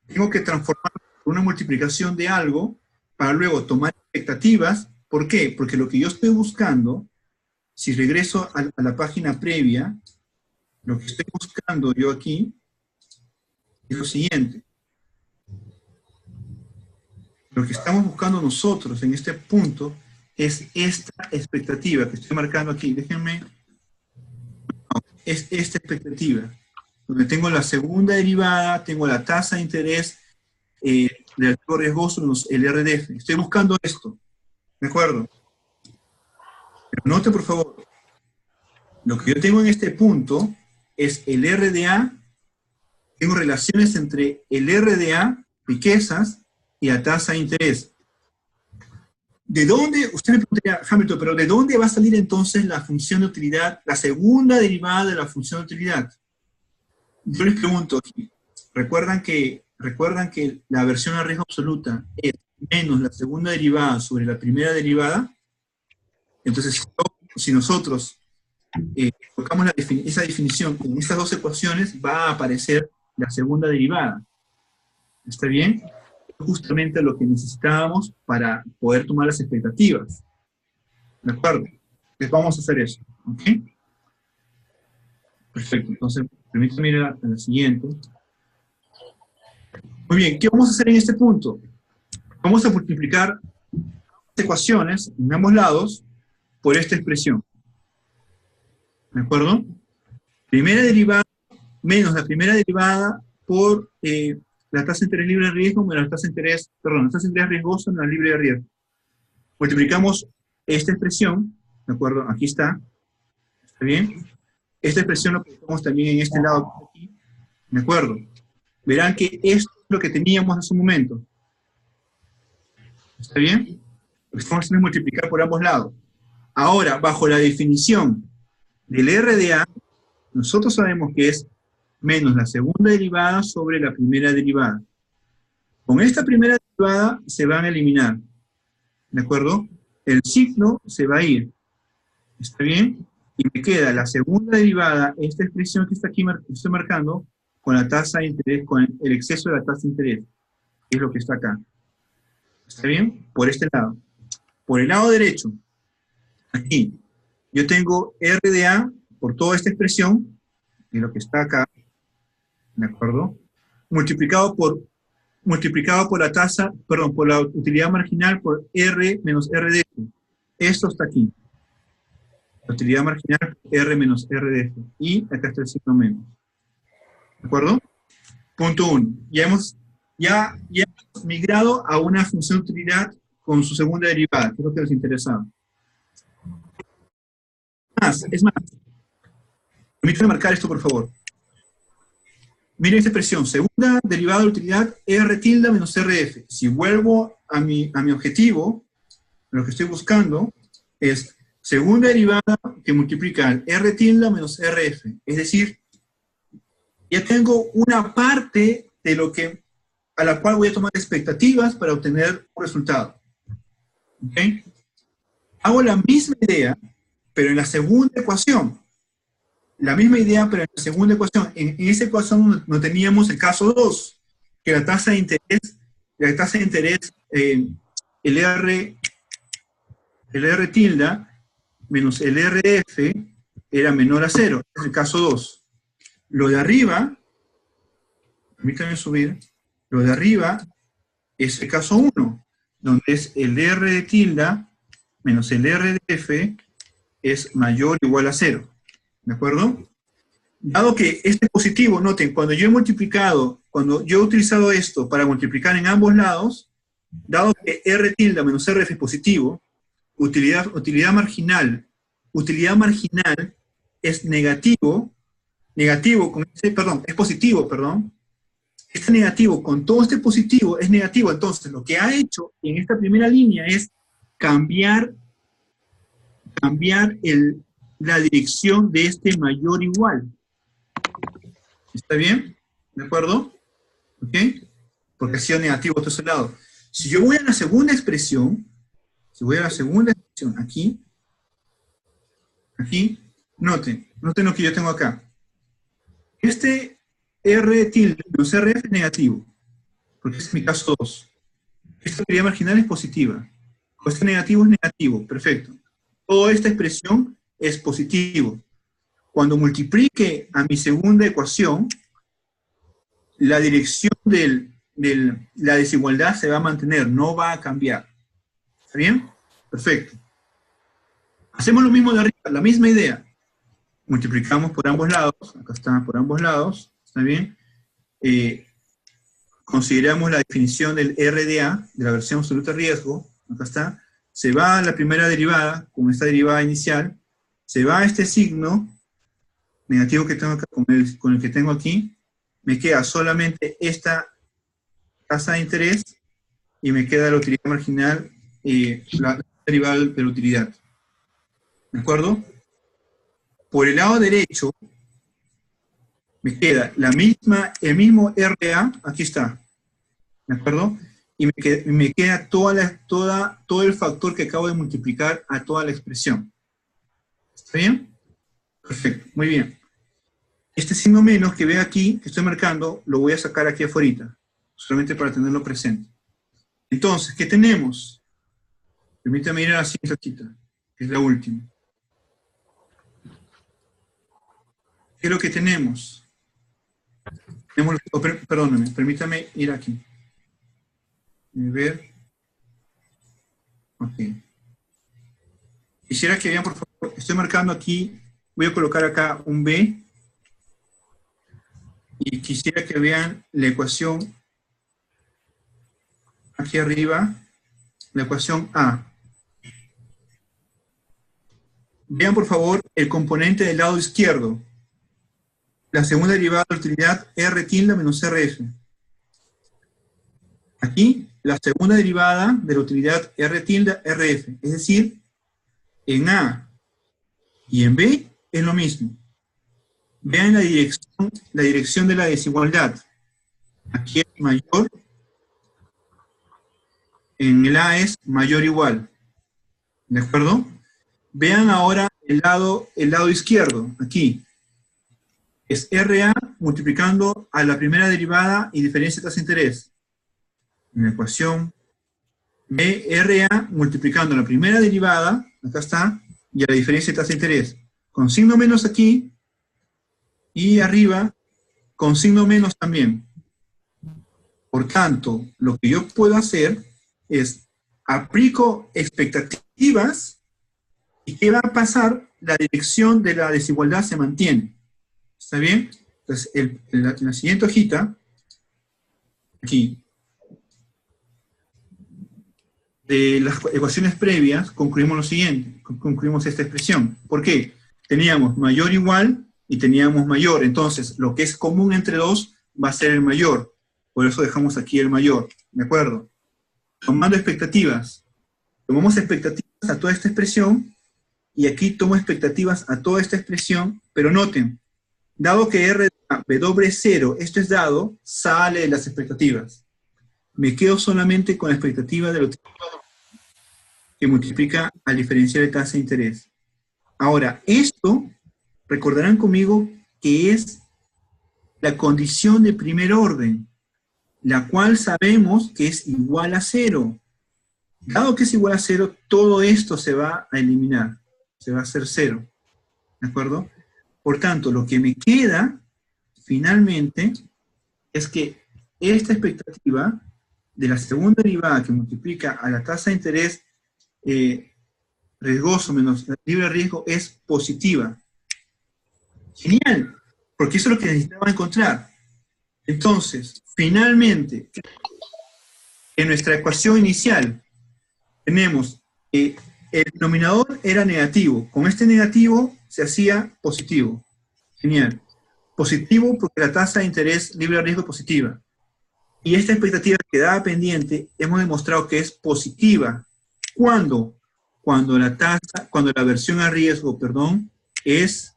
tengo que transformar por una multiplicación de algo para luego tomar expectativas. ¿Por qué? Porque lo que yo estoy buscando, si regreso a la página previa, lo que estoy buscando yo aquí es lo siguiente. Lo que estamos buscando nosotros en este punto es esta expectativa que estoy marcando aquí. Déjenme. Es esta expectativa, donde tengo la segunda derivada, tengo la tasa de interés del activo riesgoso menos el RDF. Estoy buscando esto, ¿de acuerdo? Pero note, por favor, lo que yo tengo en este punto es el RDA Tengo relaciones entre el RDA, riquezas, y la tasa de interés. ¿De dónde, usted me preguntaría, Hamilton, pero de dónde va a salir entonces la función de utilidad, la segunda derivada de la función de utilidad? Yo les pregunto aquí, ¿recuerdan que la aversión a riesgo absoluta es menos la segunda derivada sobre la primera derivada? Entonces, si nosotros colocamos esa definición en estas dos ecuaciones, va a aparecer la segunda derivada. ¿Está bien? Justamente lo que necesitábamos para poder tomar las expectativas. ¿De acuerdo? Entonces vamos a hacer eso. ¿Ok? Perfecto. Entonces, permítanme ir a la siguiente. Muy bien, ¿qué vamos a hacer en este punto? Vamos a multiplicar estas ecuaciones en ambos lados por esta expresión. ¿De acuerdo? Primera derivada menos la primera derivada por la tasa de interés libre de riesgo menos la tasa de interés, perdón, la tasa de interés riesgoso menos la libre de riesgo. Multiplicamos esta expresión, ¿de acuerdo? Aquí está. ¿Está bien? Esta expresión lo colocamos también en este lado aquí, ¿de acuerdo? Verán que esto es lo que teníamos hace un momento. ¿Está bien? Lo que estamos haciendo es multiplicar por ambos lados. Ahora, bajo la definición del RDA, nosotros sabemos que es menos la segunda derivada sobre la primera derivada. Con esta primera derivada se van a eliminar. ¿De acuerdo? El signo se va a ir. ¿Está bien? Y me queda la segunda derivada, esta expresión que está aquí, estoy marcando, con la tasa de interés, con el exceso de la tasa de interés, que es lo que está acá. ¿Está bien? Por este lado. Por el lado derecho, aquí, yo tengo RDA por toda esta expresión, que es lo que está acá, ¿de acuerdo? Multiplicado por la tasa, perdón, por la utilidad marginal por R menos R de esto. Esto está aquí. La utilidad marginal R menos R de esto. Y acá está el signo menos. ¿De acuerdo? Punto 1. Ya hemos migrado a una función de utilidad con su segunda derivada, que es lo que nos interesaba. Es más. Permítanme marcar esto, por favor. Miren esta expresión, segunda derivada de utilidad R tilde menos RF. Si vuelvo a mi objetivo, lo que estoy buscando es segunda derivada que multiplica el R tilde menos RF. Es decir, ya tengo una parte de lo que, a la cual voy a tomar expectativas para obtener un resultado. ¿Ok? Hago la misma idea, pero en la segunda ecuación. La misma idea, pero en la segunda ecuación. En esa ecuación no teníamos el caso 2, que la tasa de interés, el R tilde menos el RF era menor a 0. Es el caso 2. Lo de arriba, permítanme subir, lo de arriba es el caso 1, donde es el R de tilde menos el R de F es mayor o igual a 0. ¿De acuerdo? Dado que este positivo, noten, cuando yo he utilizado esto para multiplicar en ambos lados, dado que R tilde menos RF es positivo, utilidad marginal es negativo con es positivo, perdón. Este negativo con todo este positivo es negativo, entonces lo que ha hecho en esta primera línea es cambiar la dirección de este mayor igual. ¿Está bien? ¿De acuerdo? ¿Ok? Porque ha sido negativo a ese lado. Si yo voy a la segunda expresión, aquí, noten lo que yo tengo acá. Este R tilde menos RF es negativo, porque este es mi caso 2. Esta utilidad marginal es positiva. Este negativo es negativo, perfecto. Toda esta expresión es positivo. Cuando multiplique a mi segunda ecuación, la dirección de la desigualdad se va a mantener, no va a cambiar. ¿Está bien? Perfecto. Hacemos lo mismo de arriba, la misma idea. Multiplicamos por ambos lados, acá está por ambos lados, ¿está bien? Consideramos la definición del RDA, de la versión absoluta de riesgo, acá está. Se va a la primera derivada, con esta derivada inicial, se va a este signo negativo que tengo acá con el que tengo aquí, me queda solamente esta tasa de interés y me queda la utilidad marginal, la derivada de la utilidad. ¿De acuerdo? Por el lado derecho, me queda el mismo RA, aquí está, ¿de acuerdo? Y me queda todo el factor que acabo de multiplicar a toda la expresión. ¿Está bien? Perfecto, muy bien. Este signo menos que ve aquí, que estoy marcando, lo voy a sacar aquí afuera, solamente para tenerlo presente. Entonces, ¿qué tenemos? Permítame ir a la siguiente hojita, que es la última. ¿Qué es lo que tenemos? Perdóname, permítame ir aquí. Ver. Ok. Quisiera que vean, por favor, estoy marcando aquí, voy a colocar acá un B, y quisiera que vean la ecuación aquí arriba, la ecuación A. Vean, por favor, el componente del lado izquierdo, la segunda derivada de la utilidad R tilde menos RF. Aquí, la segunda derivada de la utilidad R tilde RF, es decir, en A y en B es lo mismo. Vean la dirección de la desigualdad. Aquí es mayor, en el A es mayor o igual. ¿De acuerdo? Vean ahora el lado izquierdo, aquí. Es RA multiplicando a la primera derivada y diferencia de tasa de interés. En la ecuación BRA multiplicando a la primera derivada, acá está, y a la diferencia de tasa de interés. Con signo menos aquí, y arriba, con signo menos también. Por tanto, lo que yo puedo hacer es, aplico expectativas, y ¿qué va a pasar? La dirección de la desigualdad se mantiene. ¿Está bien? Entonces, en la siguiente hojita, aquí, de las ecuaciones previas, concluimos lo siguiente, concluimos esta expresión. ¿Por qué? Teníamos mayor igual y teníamos mayor. Entonces, lo que es común entre dos va a ser el mayor. Por eso dejamos aquí el mayor. ¿De acuerdo? Tomando expectativas. Tomamos expectativas a toda esta expresión y aquí tomo expectativas a toda esta expresión, pero noten, dado que R de W0, esto es dado, sale de las expectativas. Me quedo solamente con la expectativa de lo que multiplica al diferencial de tasa de interés. Ahora, esto, recordarán conmigo que es la condición de primer orden, la cual sabemos que es igual a 0. Dado que es igual a 0, todo esto se va a eliminar, se va a hacer 0. ¿De acuerdo? Por tanto, lo que me queda, finalmente, es que esta expectativa de la segunda derivada que multiplica a la tasa de interés riesgoso menos libre de riesgo es positiva. Genial, porque eso es lo que necesitaba encontrar. Entonces, finalmente, en nuestra ecuación inicial, tenemos el denominador era negativo. Con este negativo se hacía positivo. Genial. Positivo porque la tasa de interés libre de riesgo es positiva. Y esta expectativa que quedaba pendiente, hemos demostrado que es positiva. ¿Cuándo? Cuando la aversión a riesgo, es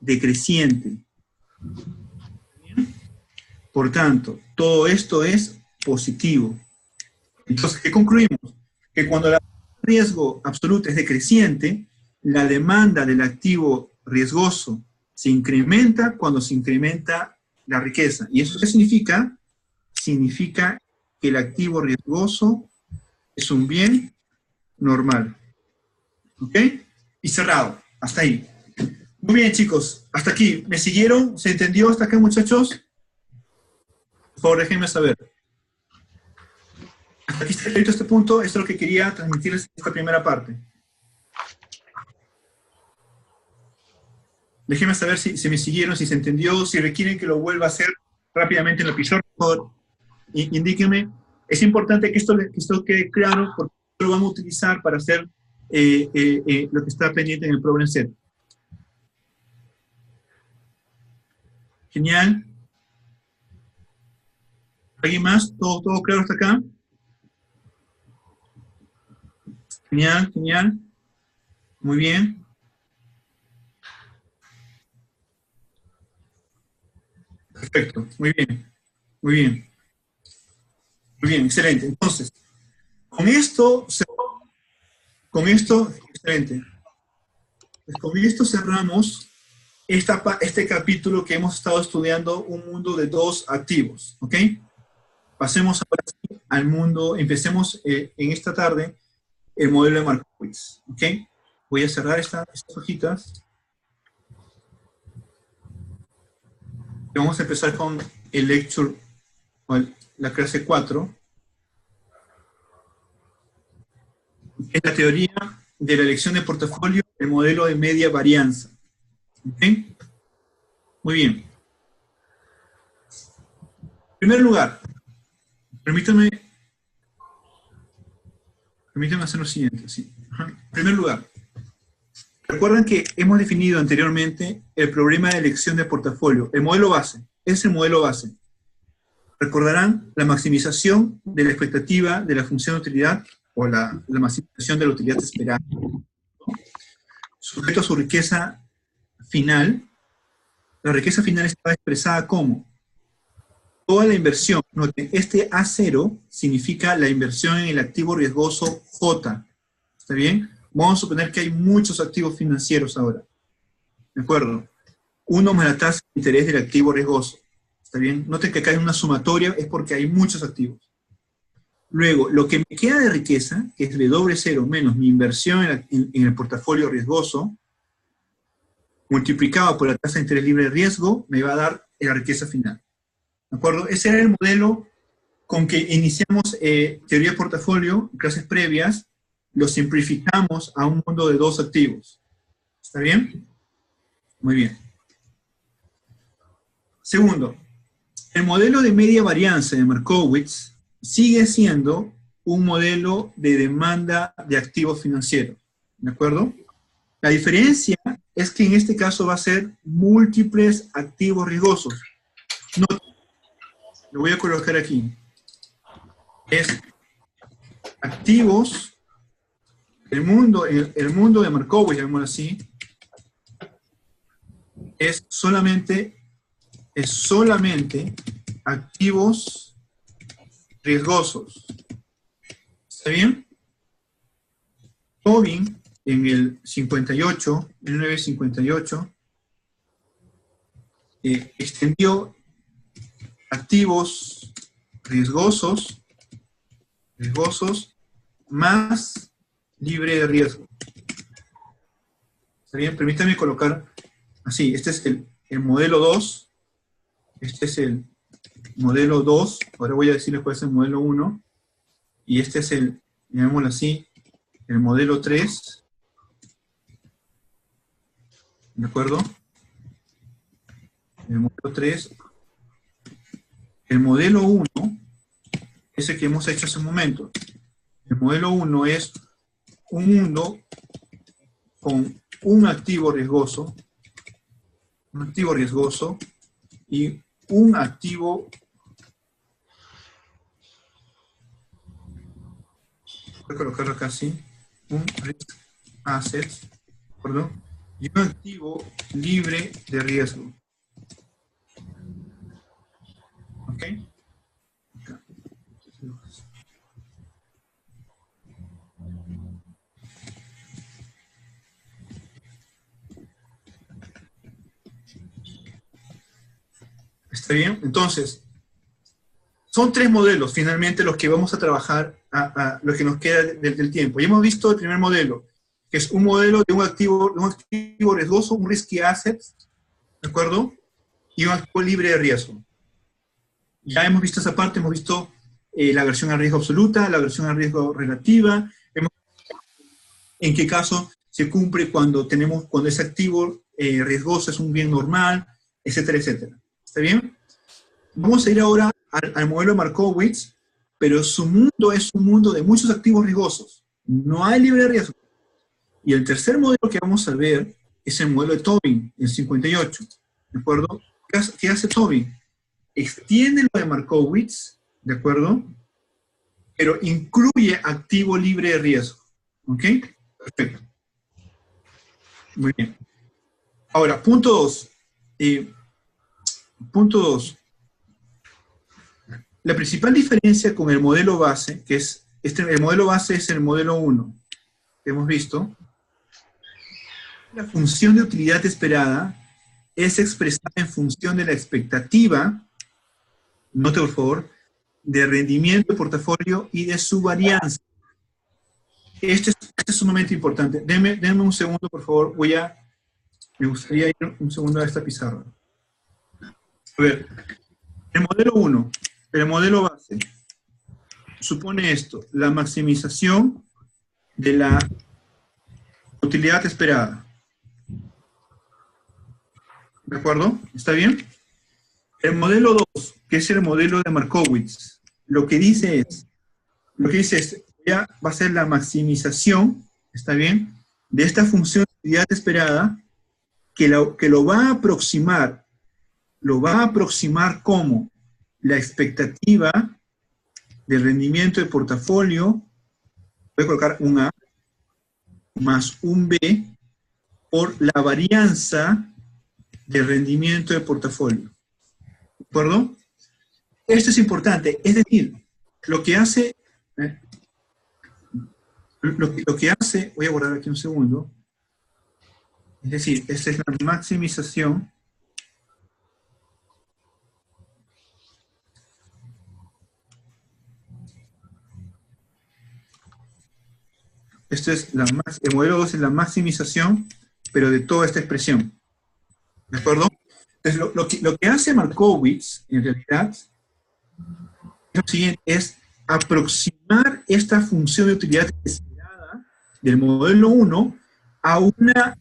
decreciente. Por tanto, todo esto es positivo. Entonces, ¿qué concluimos? Que cuando la riesgo absoluta es decreciente, la demanda del activo riesgoso se incrementa cuando se incrementa la riqueza. ¿Y eso qué significa? Significa que el activo riesgoso es un bien normal. ¿Ok? Y cerrado. Hasta ahí. Muy bien, chicos. Hasta aquí. ¿Me siguieron? ¿Se entendió hasta acá, muchachos? Por favor, déjenme saber. Hasta aquí está clarito este punto. Esto es lo que quería transmitirles en esta primera parte. Déjenme saber si me siguieron, si se entendió, si requieren que lo vuelva a hacer rápidamente en el episodio. Por favor, indíquenme. Es importante que esto quede claro porque lo vamos a utilizar para hacer lo que está pendiente en el problem set. Genial. ¿Alguien más? ¿Todo claro hasta acá? Genial, genial. Muy bien. Perfecto, muy bien. Muy bien. Muy bien, excelente. Entonces, excelente. Pues con esto cerramos este capítulo que hemos estado estudiando, un mundo de dos activos, ¿ok? Pasemos ahora sí al mundo, empecemos en esta tarde el modelo de Markowitz, ¿ok? Voy a cerrar estas hojitas. Y vamos a empezar con el lecture, o la clase 4. Es la teoría de la elección de portafolio, el modelo de media varianza. ¿Ok? Muy bien. En primer lugar, permítanme hacer lo siguiente. ¿Sí? En primer lugar, recuerden que hemos definido anteriormente el problema de elección de portafolio, el modelo base. Es el modelo base. Recordarán la maximización de la expectativa de la función de utilidad o la maximización de la utilidad esperada, ¿no? Sujeto a su riqueza final. La riqueza final estaba expresada como toda la inversión. Noten, este A0 significa la inversión en el activo riesgoso J. ¿Está bien? Vamos a suponer que hay muchos activos financieros ahora. ¿De acuerdo? 1 más la tasa de interés del activo riesgoso. ¿Está bien? Noten que acá hay una sumatoria, es porque hay muchos activos. Luego, lo que me queda de riqueza, que es W0 menos mi inversión en el portafolio riesgoso, multiplicado por la tasa de interés libre de riesgo, me va a dar la riqueza final. ¿De acuerdo? Ese era el modelo con que iniciamos teoría de portafolio, clases previas, lo simplificamos a un mundo de dos activos. ¿Está bien? Muy bien. Segundo, el modelo de media varianza de Markowitz sigue siendo un modelo de demanda de activos financieros. ¿De acuerdo? La diferencia es que en este caso va a ser múltiples activos riesgosos. No, lo voy a colocar aquí. Es activos, el mundo de Markowitz, llamémoslo así, es solamente activos riesgosos. ¿Está bien? Tobin, en el 58, 1958, extendió activos riesgosos más libre de riesgo. ¿Está bien? Permítanme colocar así, este es el modelo 2, este es el modelo 2, ahora voy a decirles cuál es el modelo 1, y este es el, llamémoslo así, el modelo 3, ¿de acuerdo? El modelo 3, el modelo 1, ese que hemos hecho hace un momento. El modelo 1 es un mundo con un activo riesgoso y un activo, voy a colocarlo acá así, un risk asset, ¿perdón? Y un activo libre de riesgo. ¿Ok? Acá. ¿Está bien? Entonces, son tres modelos finalmente los que vamos a trabajar lo que nos queda del tiempo. Ya hemos visto el primer modelo, que es un modelo de un activo riesgoso, un risky asset, ¿de acuerdo? Y un activo libre de riesgo. Ya hemos visto esa parte, hemos visto la versión a riesgo absoluta, la versión a riesgo relativa, en qué caso se cumple cuando ese activo riesgoso es un bien normal, etcétera, etcétera. ¿Está bien? Vamos a ir ahora al modelo de Markowitz, pero su mundo es un mundo de muchos activos riesgosos. No hay libre de riesgo. Y el tercer modelo que vamos a ver es el modelo de Tobin, el 58. ¿De acuerdo? ¿Qué hace Tobin? Extiende lo de Markowitz ¿de acuerdo? Pero incluye activo libre de riesgo. ¿Ok? Perfecto. Muy bien. Ahora, punto 2. Punto 2. La principal diferencia con el modelo base, que es, el modelo base es el modelo 1, que hemos visto. La función de utilidad esperada es expresada en función de la expectativa, note por favor, de rendimiento de portafolio y de su varianza. Este es sumamente importante. Denme un segundo, por favor. Me gustaría ir un segundo a esta pizarra. A ver, el modelo 1, el modelo base, supone esto, la maximización de la utilidad esperada. ¿De acuerdo? ¿Está bien? El modelo 2, que es el modelo de Markowitz, lo que dice es, ya va a ser la maximización, ¿está bien?, de esta función de utilidad esperada, que lo va a aproximar como la expectativa de rendimiento de portafolio, voy a colocar un A, más un B, por la varianza de rendimiento de portafolio. ¿De acuerdo? Esto es importante, es decir, lo que hace, voy a guardar aquí un segundo, es decir, esta es la maximización el modelo 2 es la maximización, pero de toda esta expresión. ¿De acuerdo? Entonces, lo que hace Markowitz, en realidad, es lo siguiente, es aproximar esta función de utilidad esperada del modelo 1 a una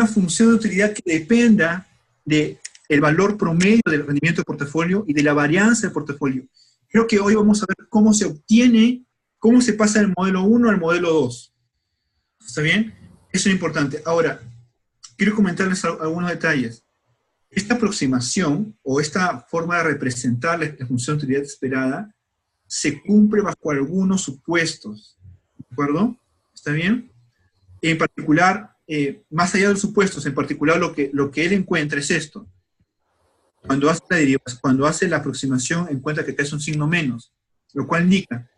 función de utilidad que dependa del valor promedio del rendimiento de portafolio y de la varianza del portafolio. Creo que hoy vamos a ver cómo se obtiene, cómo se pasa del modelo 1 al modelo 2. ¿Está bien? Eso es importante. Ahora, quiero comentarles algunos detalles. Esta aproximación, o esta forma de representar la función de utilidad esperada, se cumple bajo algunos supuestos. ¿De acuerdo? ¿Está bien? En particular, más allá de los supuestos, en particular lo que él encuentra es esto. Cuando hace la aproximación, encuentra que acá es un signo menos, lo cual indica,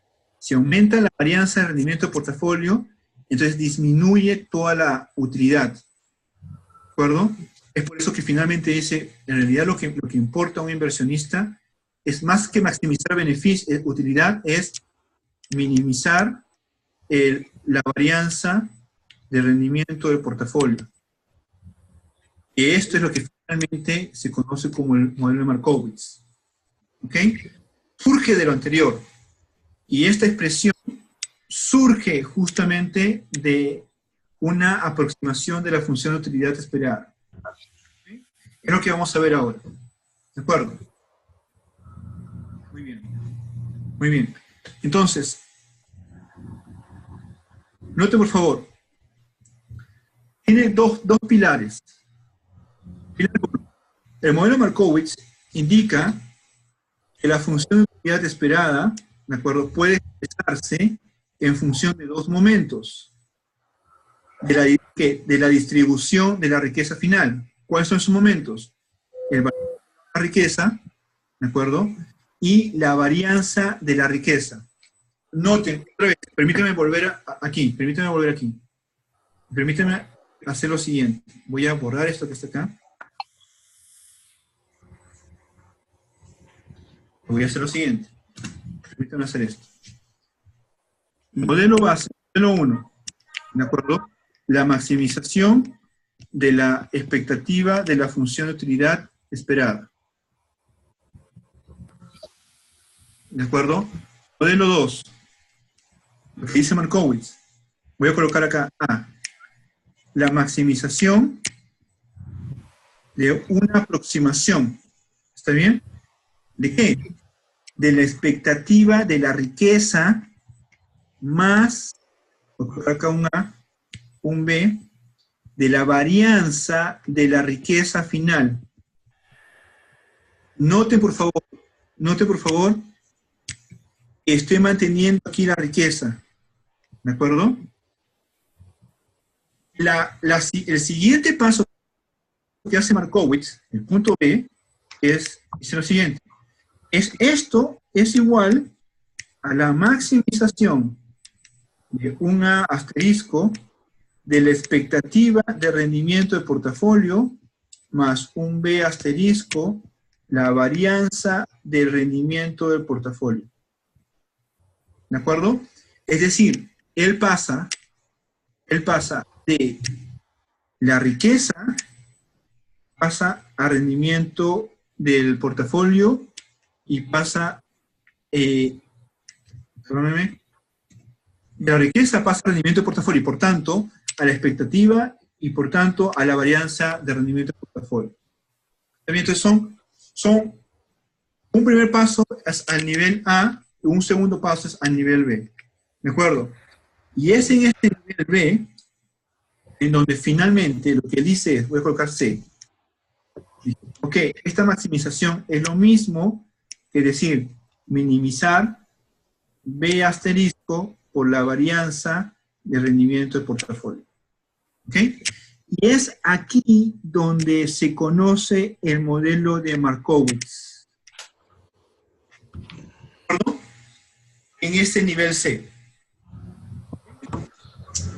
si aumenta la varianza de rendimiento de portafolio, entonces disminuye toda la utilidad. ¿De acuerdo? Es por eso que finalmente dice, en realidad lo que importa a un inversionista es más que maximizar utilidad, es minimizar la varianza de rendimiento del portafolio. Y esto es lo que finalmente se conoce como el modelo de Markowitz. ¿Ok? Surge de lo anterior. Y esta expresión surge justamente de una aproximación de la función de utilidad esperada. ¿Okay? Es lo que vamos a ver ahora. ¿De acuerdo? Muy bien. Muy bien. Entonces, note por favor, tiene dos pilares. El modelo Markowitz indica que la función de utilidad esperada, ¿de acuerdo?, puede expresarse en función de dos momentos de la distribución de la riqueza final. ¿Cuáles son esos momentos? El valor de la riqueza, ¿de acuerdo?, y la varianza de la riqueza. Noten, otra vez, permíteme volver aquí. Permíteme hacer lo siguiente. Voy a borrar esto que está acá. Voy a hacer lo siguiente. Permítanme hacer esto. Modelo base, modelo 1. ¿De acuerdo? La maximización de la expectativa de la función de utilidad esperada. ¿De acuerdo? Modelo 2. Lo que dice Markowitz. Voy a colocar acá A. La maximización de una aproximación. ¿Está bien? ¿De qué? De la expectativa de la riqueza más, voy a colocar acá un A, un B, de la varianza de la riqueza final. Note por favor, estoy manteniendo aquí la riqueza. ¿De acuerdo? El siguiente paso que hace Markowitz, el punto B, es lo siguiente. Esto es igual a la maximización de un A asterisco de la expectativa de rendimiento de portafolio más un B asterisco, la varianza del rendimiento del portafolio. ¿De acuerdo? Es decir, él pasa de la riqueza, pasa a rendimiento del portafolio y pasa, perdónenme, de la riqueza pasa al rendimiento del portafolio y por tanto a la expectativa y por tanto a la varianza de rendimiento del portafolio. Entonces son un primer paso es al nivel A y un segundo paso es al nivel B. ¿De acuerdo? Y es en este nivel B en donde finalmente lo que dice es, voy a colocar C. Ok, esta maximización es lo mismo que decir minimizar B asterisco por la varianza de rendimiento del portafolio. ¿Ok? Y es aquí donde se conoce el modelo de Markowitz. ¿Perdón? En este nivel C.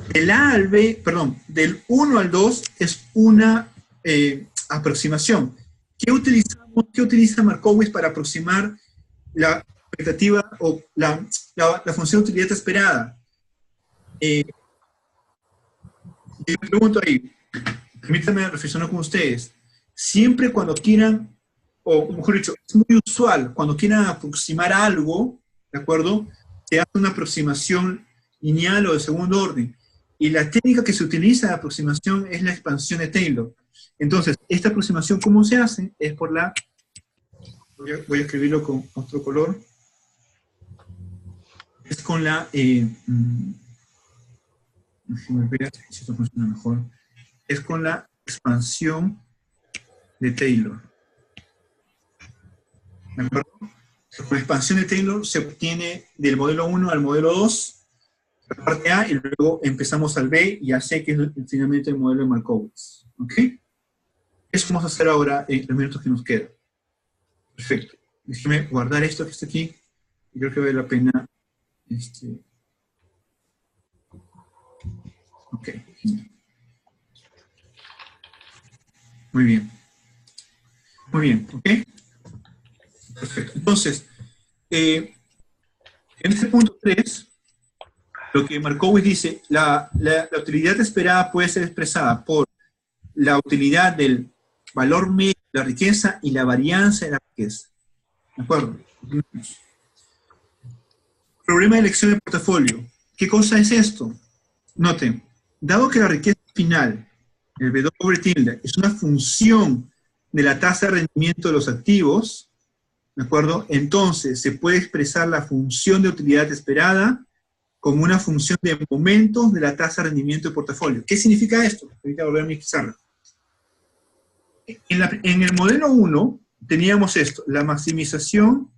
Del A al B, perdón, del 1 al 2 es una aproximación. ¿Qué utiliza Markowitz para aproximar la expectativa o la función de utilidad esperada? Yo me pregunto ahí, permítanme reflexionar con ustedes. Siempre cuando quieran, o mejor dicho, es muy usual, cuando quieran aproximar algo, ¿de acuerdo? Se hace una aproximación lineal o de segundo orden. Y la técnica que se utiliza de aproximación es la expansión de Taylor. Entonces, esta aproximación, ¿cómo se hace? Es por la... Voy a escribirlo con otro color. Es con la... déjenme ver si esto funciona mejor. Es con la expansión de Taylor. ¿De acuerdo? Con la expansión de Taylor se obtiene del modelo 1 al modelo 2, la parte A, y luego empezamos al B y a C, que es finalmente el modelo de Markowitz. ¿Ok? Eso vamos a hacer ahora en los minutos que nos quedan. Perfecto. Déjeme guardar esto que está aquí. Y creo que vale la pena. Ok. Muy bien. Muy bien. ¿Ok? Perfecto. Entonces, en este punto 3, lo que Markowitz dice, la utilidad esperada puede ser expresada por la utilidad del valor medio de la riqueza y la varianza de la riqueza. ¿De acuerdo? Problema de elección de portafolio. ¿Qué cosa es esto? Noten, dado que la riqueza final, el W sobre tilde, es una función de la tasa de rendimiento de los activos, ¿de acuerdo? Entonces se puede expresar la función de utilidad esperada como una función de momentos de la tasa de rendimiento de portafolio. ¿Qué significa esto? Ahorita volver a mi pizarra. En el modelo 1 teníamos esto, la maximización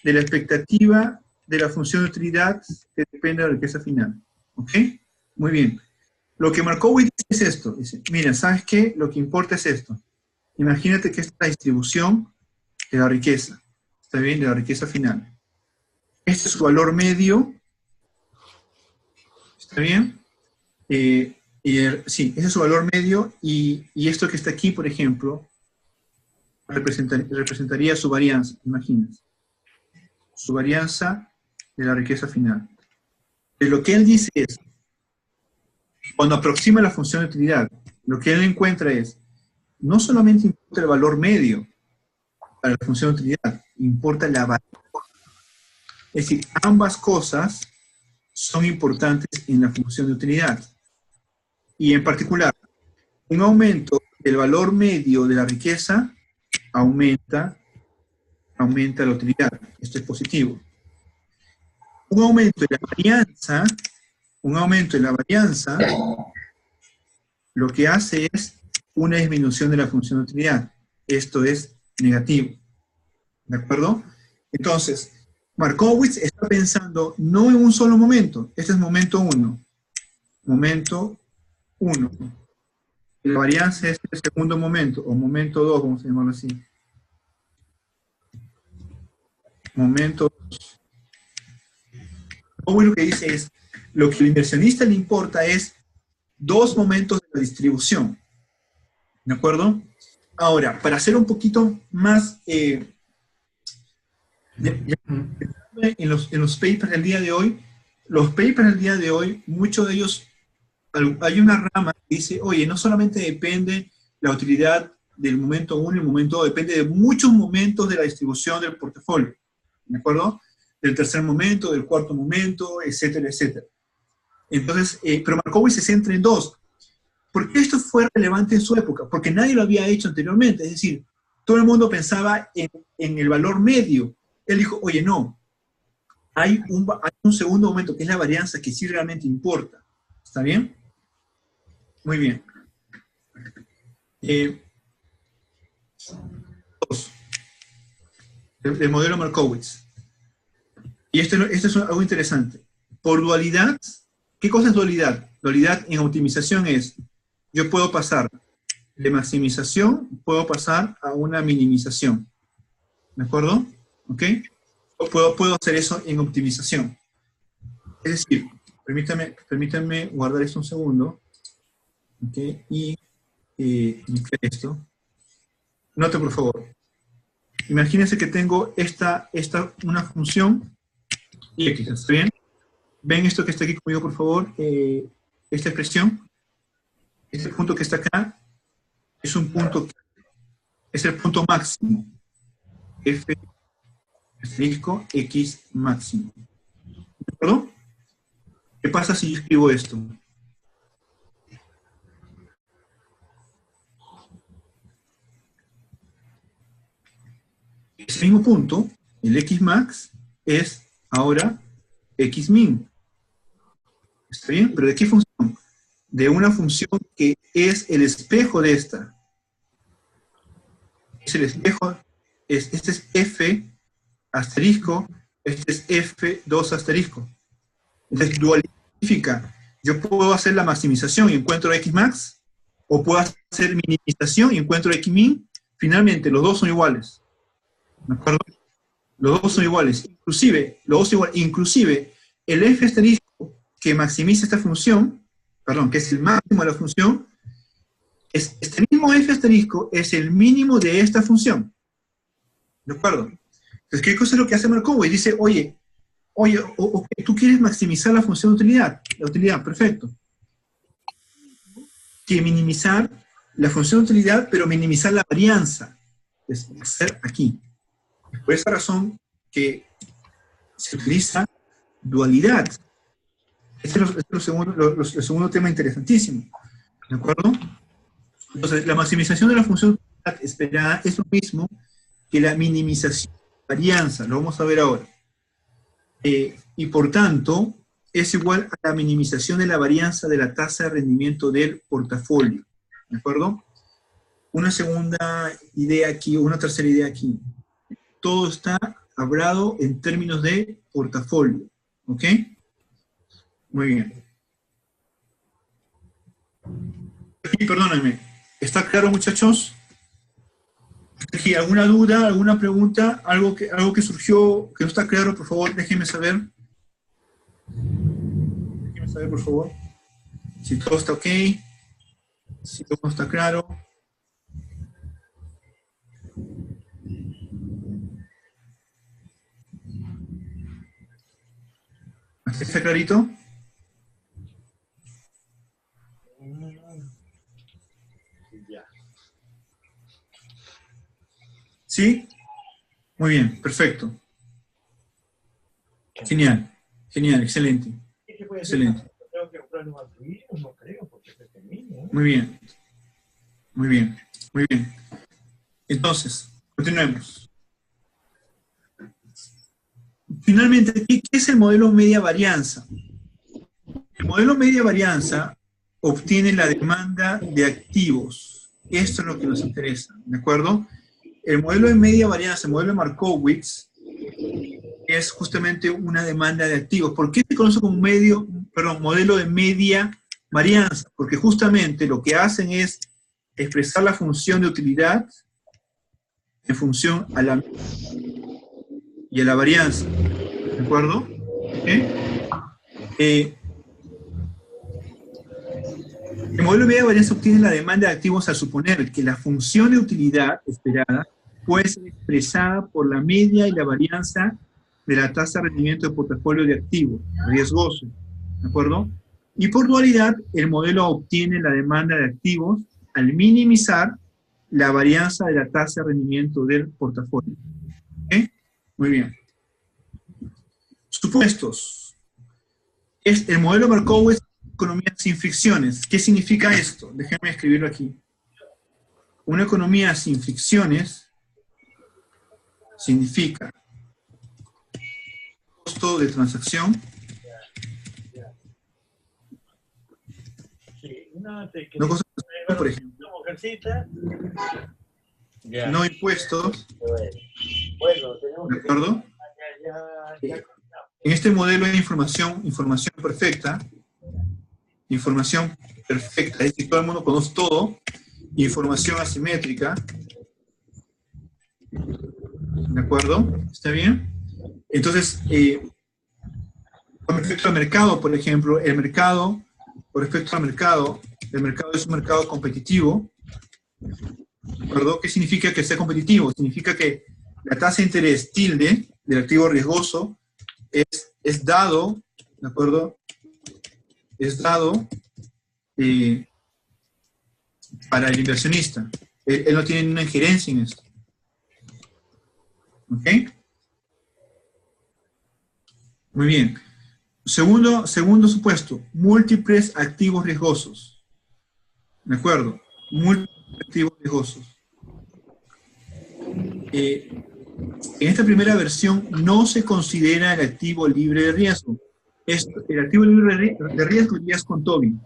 de la expectativa de la función de utilidad que depende de la riqueza final. ¿Ok? Muy bien. Lo que Markowitz dice es esto. Dice, mira, ¿sabes qué? Lo que importa es esto. Imagínate que esta es la distribución de la riqueza. ¿Está bien? De la riqueza final. Este es su valor medio. ¿Está bien? Sí, ese es su valor medio y esto que está aquí, por ejemplo, representaría su varianza, imagínense. Su varianza de la riqueza final. Lo que él dice es, cuando aproxima la función de utilidad, lo que él encuentra es, no solamente importa el valor medio para la función de utilidad, importa la varianza. Es decir, ambas cosas son importantes en la función de utilidad. Y en particular, un aumento del valor medio de la riqueza aumenta la utilidad. Esto es positivo. Un aumento de la varianza, lo que hace es una disminución de la función de utilidad. Esto es negativo. ¿De acuerdo? Entonces, Markowitz está pensando no en un solo momento. Este es momento 1. Momento 1. La varianza es el segundo momento, o momento 2, vamos a llamarlo así. Momento 2. Lo que dice es, lo que al inversionista le importa es 2 momentos de la distribución. ¿De acuerdo? Ahora, para hacer un poquito más... en los papers del día de hoy, muchos de ellos, hay una rama que dice, oye, no solamente depende la utilidad del momento 1 y el momento 2, depende de muchos momentos de la distribución del portafolio, ¿de acuerdo? Del tercer momento, del cuarto momento, etcétera, etcétera. Entonces, pero Markowitz se centra en 2. ¿Por qué esto fue relevante en su época? Porque nadie lo había hecho anteriormente, es decir, todo el mundo pensaba en el valor medio. Él dijo, oye, no, hay un segundo momento, que es la varianza, que sí realmente importa. ¿Está bien? Muy bien. 2. El modelo Markowitz. Y esto es algo interesante. Por dualidad, ¿qué cosa es dualidad? Dualidad en optimización es, yo puedo pasar de maximización, puedo pasar a una minimización. ¿De acuerdo? ¿Ok? Puedo hacer eso en optimización. Es decir, permítanme guardar esto un segundo. ¿Ok? Y limpiar esto. Note, por favor. Imagínense que tengo una función y x, ¿está bien? ¿Ven esto que está aquí conmigo, por favor? Esta expresión. Este punto que está acá es un punto, es el punto máximo. F asterisco x máximo. ¿De acuerdo? ¿Qué pasa si yo escribo esto? Ese mismo punto, el x max, es ahora x min. ¿Está bien? ¿Pero de qué función? De una función que es el espejo de esta. Es el espejo, este es f asterisco, este es f2 asterisco. Entonces, dualidad significa, yo puedo hacer la maximización y encuentro x max, o puedo hacer minimización y encuentro x min. Finalmente, los dos son iguales. ¿De acuerdo? Los dos son iguales. Inclusive, el f asterisco que maximiza esta función, perdón, que es el máximo de la función, este mismo f asterisco es el mínimo de esta función. ¿De acuerdo? Entonces, ¿qué cosa es lo que hace Markowitz? Dice, oye, tú quieres maximizar la función de utilidad. La utilidad, perfecto. Que minimizar la función de utilidad, pero minimizar la varianza. Es hacer aquí. Por esa razón que se utiliza dualidad. Este es el segundo tema interesantísimo. ¿De acuerdo? Entonces, la maximización de la función esperada es lo mismo que la minimización de la varianza. Lo vamos a ver ahora. Y por tanto, es igual a la minimización de la varianza de la tasa de rendimiento del portafolio. ¿De acuerdo? Una segunda idea aquí, una tercera idea aquí. Todo está hablado en términos de portafolio. ¿Ok? Muy bien. Aquí, perdónenme. ¿Está claro, muchachos? Aquí, ¿alguna duda, alguna pregunta? ¿Algo que surgió que no está claro? Por favor, déjenme saber. Déjenme saber, por favor. Si todo está ok. Si todo está claro. ¿Está clarito? ¿Sí? Muy bien, perfecto. Genial, genial, excelente. Excelente. Muy bien, muy bien, muy bien. Entonces, continuemos. Finalmente, ¿qué es el modelo media varianza? El modelo media varianza obtiene la demanda de activos. Esto es lo que nos interesa, ¿de acuerdo? El modelo de media varianza, el modelo de Markowitz, es justamente una demanda de activos. ¿Por qué se conoce como modelo de media varianza? Porque justamente lo que hacen es expresar la función de utilidad en función a la y a la varianza. ¿De acuerdo? El modelo de media varianza obtiene la demanda de activos al suponer que la función de utilidad esperada puede ser expresada por la media y la varianza de la tasa de rendimiento del portafolio de activos riesgoso, ¿de acuerdo? Y por dualidad, el modelo obtiene la demanda de activos al minimizar la varianza de la tasa de rendimiento del portafolio. ¿Ok? Muy bien. Supuestos. El modelo Markowitz es economía sin fricciones. ¿Qué significa esto? Déjenme escribirlo aquí. Una economía sin fricciones significa costo de transacción, no costo de transacción, por ejemplo, no impuestos, ¿de acuerdo? En este modelo hay información perfecta, es decir, todo el mundo conoce todo, información asimétrica, ¿de acuerdo? ¿Está bien? Entonces, con respecto al mercado, por ejemplo, el mercado es un mercado competitivo, ¿de acuerdo? ¿Qué significa que sea competitivo? Significa que la tasa de interés tilde del activo riesgoso es dado, ¿de acuerdo? Es dado para el inversionista. Él no tiene ninguna injerencia en esto. ¿Ok? Muy bien. Segundo supuesto, múltiples activos riesgosos. ¿De acuerdo? Múltiples activos riesgosos. En esta primera versión no se considera el activo libre de riesgo. El activo libre de riesgo ya es con Tobin.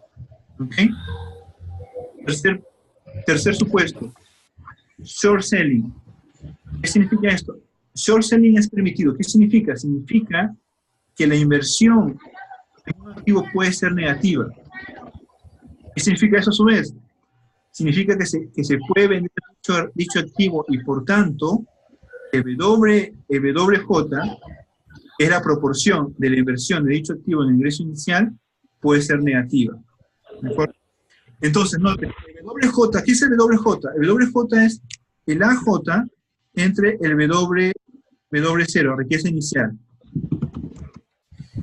¿Ok? Tercer supuesto, short selling. ¿Qué significa esto? Short selling es permitido. ¿Qué significa? Significa que la inversión en un activo puede ser negativa. ¿Qué significa eso a su vez? Significa que se puede vender dicho activo y por tanto el WJ, que es la proporción de la inversión de dicho activo en el ingreso inicial, puede ser negativa. ¿De acuerdo? Entonces, noten, el WJ, ¿qué es el WJ? El WJ es el AJ entre el W0, riqueza inicial.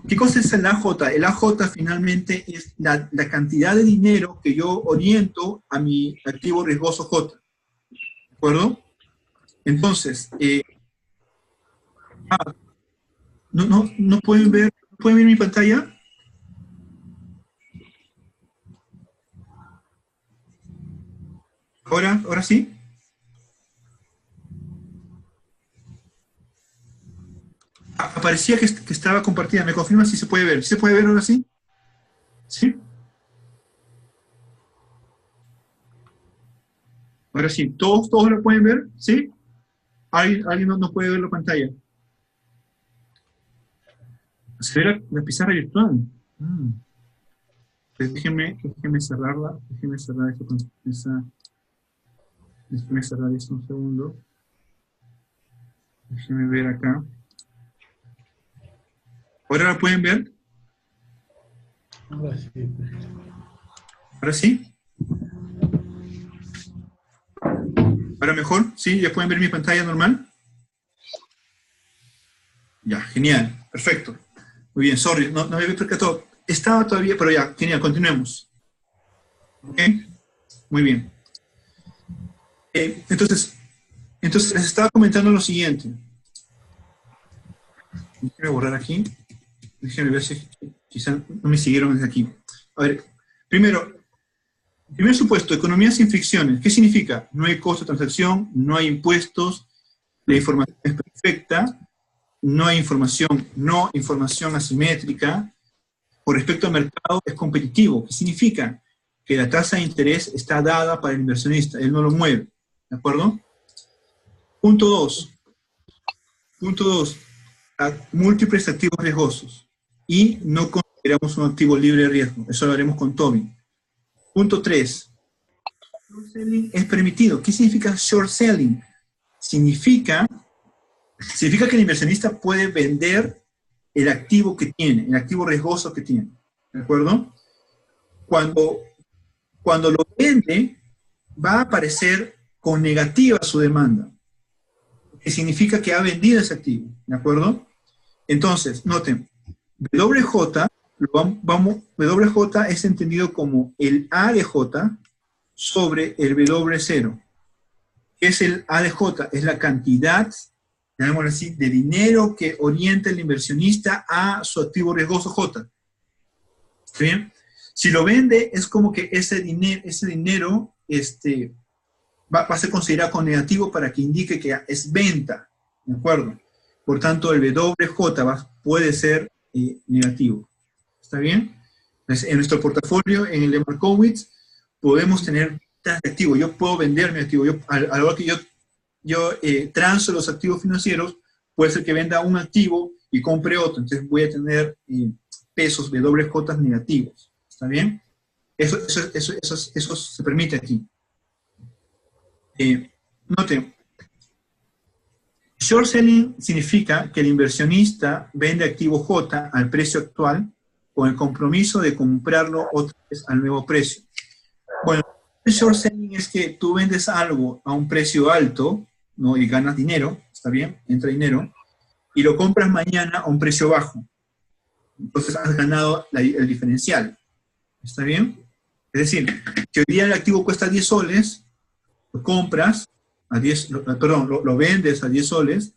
¿Qué cosa es el AJ? El AJ finalmente es la cantidad de dinero que yo oriento a mi activo riesgoso J. ¿De acuerdo? Entonces, ¿no pueden ver mi pantalla? ¿Ahora sí? Parecía que estaba compartida. ¿Me confirma si se puede ver? ¿Sí se puede ver ahora sí? ¿Sí? Ahora sí. ¿Todos lo pueden ver? ¿Sí? ¿Alguien no puede ver la pantalla? Se ve la pizarra virtual. Pues déjenme cerrarla. Déjenme cerrar esto un segundo. Déjenme ver acá. ¿Ahora la pueden ver? Ahora sí. ¿Ahora sí? ¿Ahora mejor? ¿Sí? ¿Ya pueden ver mi pantalla normal? Ya, genial. Perfecto. Muy bien, sorry, no me había percatado. Estaba todavía, pero ya, genial, continuemos. ¿Ok? Muy bien. Entonces les estaba comentando lo siguiente. Déjenme borrar aquí. Déjenme ver si quizás no me siguieron desde aquí. A ver, primer supuesto, economía sin fricciones. ¿Qué significa? No hay costo de transacción, no hay impuestos, la información es perfecta, no hay información asimétrica. Por respecto al mercado, es competitivo. ¿Qué significa? Que la tasa de interés está dada para el inversionista, él no lo mueve. ¿De acuerdo? Punto 2. a múltiples activos riesgosos y no consideramos un activo libre de riesgo. Eso lo haremos con Tobin. Punto 3. Short selling es permitido. ¿Qué significa short selling? Significa que el inversionista puede vender el activo que tiene, el activo riesgoso que tiene. ¿De acuerdo? Cuando lo vende, va a aparecer con negativa su demanda, que significa que ha vendido ese activo. ¿De acuerdo? Entonces, noten, WJ, WJ es entendido como el A de J sobre el W0. ¿Qué es el A de J? Es la cantidad, llamémoslo así, de dinero que orienta el inversionista a su activo riesgoso J. ¿Está bien? Si lo vende, es como que ese dinero va a ser considerado como negativo para que indique que es venta. ¿De acuerdo? Por tanto, el WJ puede ser negativo. ¿Está bien? Entonces, en nuestro portafolio, en el de Markowitz, podemos tener ventas de activos. Yo puedo vender mi activo. A la hora que yo transo los activos financieros, puede ser que venda un activo y compre otro. Entonces voy a tener pesos WJ negativos. ¿Está bien? Eso se permite aquí. Noten, short selling significa que el inversionista vende activo J al precio actual con el compromiso de comprarlo otra vez al nuevo precio. Bueno, el short selling es que tú vendes algo a un precio alto, ¿no? Y ganas dinero, ¿está bien? Entra dinero, y lo compras mañana a un precio bajo. Entonces has ganado el diferencial. ¿Está bien? Es decir, que hoy día el activo cuesta 10 soles, lo compras a 10, lo vendes a 10 soles,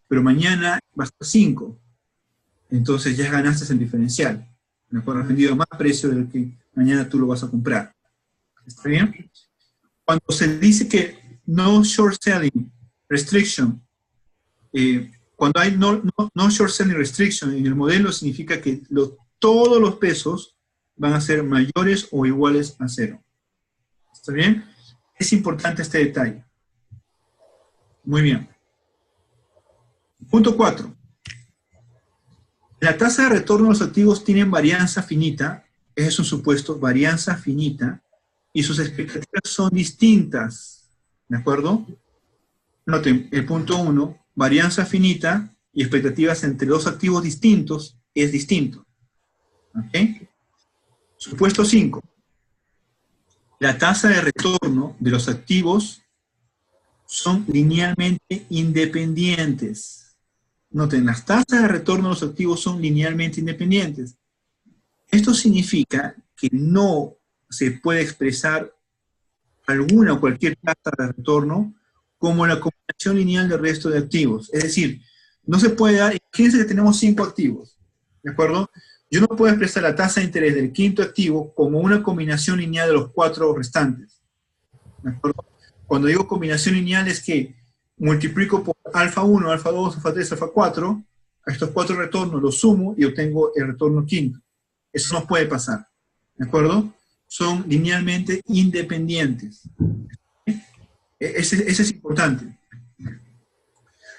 pero mañana va a estar 5. Entonces ya ganaste el diferencial. ¿De acuerdo? Has vendido más precio del que mañana tú lo vas a comprar. ¿Está bien? Cuando se dice que no short selling restriction, cuando hay no short selling restriction en el modelo, significa que todos los pesos van a ser mayores o iguales a 0. ¿Está bien? Es importante este detalle. Muy bien. Punto 4. La tasa de retorno de los activos tienen varianza finita, ese es un supuesto, varianza finita, y sus expectativas son distintas. ¿De acuerdo? Noten, el punto 1, varianza finita y expectativas entre dos activos distintos es distinto. ¿Ok? Supuesto 5. La tasa de retorno de los activos son linealmente independientes. Noten, las tasas de retorno de los activos son linealmente independientes. Esto significa que no se puede expresar alguna o cualquier tasa de retorno como la combinación lineal del resto de activos. Es decir, no se puede dar, fíjense que tenemos 5 activos, ¿de acuerdo? Yo no puedo expresar la tasa de interés del quinto activo como una combinación lineal de los 4 restantes. ¿De acuerdo? Cuando digo combinación lineal es que multiplico por alfa 1, alfa 2, alfa 3, alfa 4, a estos 4 retornos los sumo y obtengo el retorno quinto. Eso no puede pasar. ¿De acuerdo? Son linealmente independientes. Ese es importante.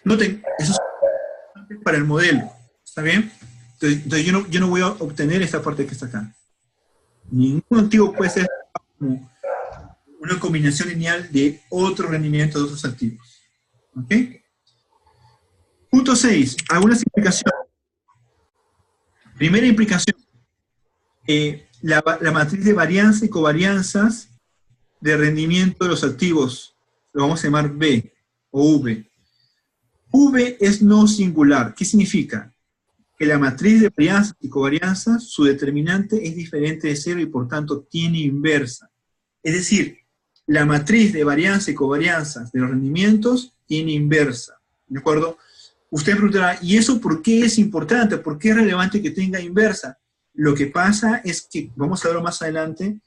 Noten, eso es importante para el modelo. ¿Está bien? Entonces yo no voy a obtener esta parte que está acá. Ningún activo puede ser como una combinación lineal de otro rendimiento de otros activos. ¿Ok? Punto 6. Algunas implicaciones. Primera implicación. La matriz de varianza y covarianzas de rendimiento de los activos, lo vamos a llamar B o V. V es no singular. ¿Qué significa? Que la matriz de varianza y covarianzas, su determinante es diferente de 0 y por tanto tiene inversa. Es decir, la matriz de varianza y covarianzas de los rendimientos tiene inversa. ¿De acuerdo? Usted preguntará, ¿y eso por qué es importante? ¿Por qué es relevante que tenga inversa? Lo que pasa es que, vamos a verlo más adelante,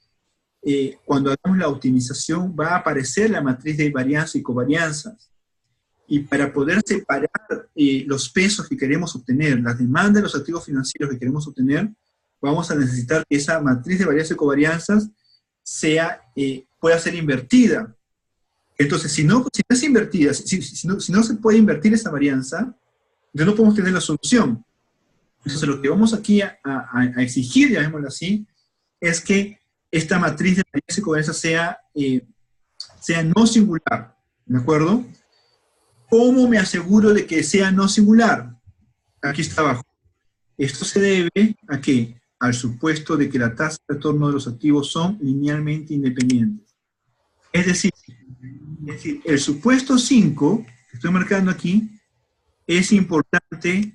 cuando hagamos la optimización va a aparecer la matriz de varianza y covarianzas. Y para poder separar los pesos que queremos obtener, las demandas de los activos financieros que queremos obtener, vamos a necesitar que esa matriz de varianza y covarianzas pueda ser invertida. Entonces, si no es invertida, si no se puede invertir esa varianza, entonces no podemos tener la solución. Entonces lo que vamos aquí a exigir, llamémoslo así, es que esta matriz de varianza y covarianza sea no singular, ¿de acuerdo? ¿Cómo me aseguro de que sea no singular? Aquí está abajo. Esto se debe ¿a qué? Al supuesto de que la tasa de retorno de los activos son linealmente independientes. Es decir, el supuesto 5, que estoy marcando aquí, es importante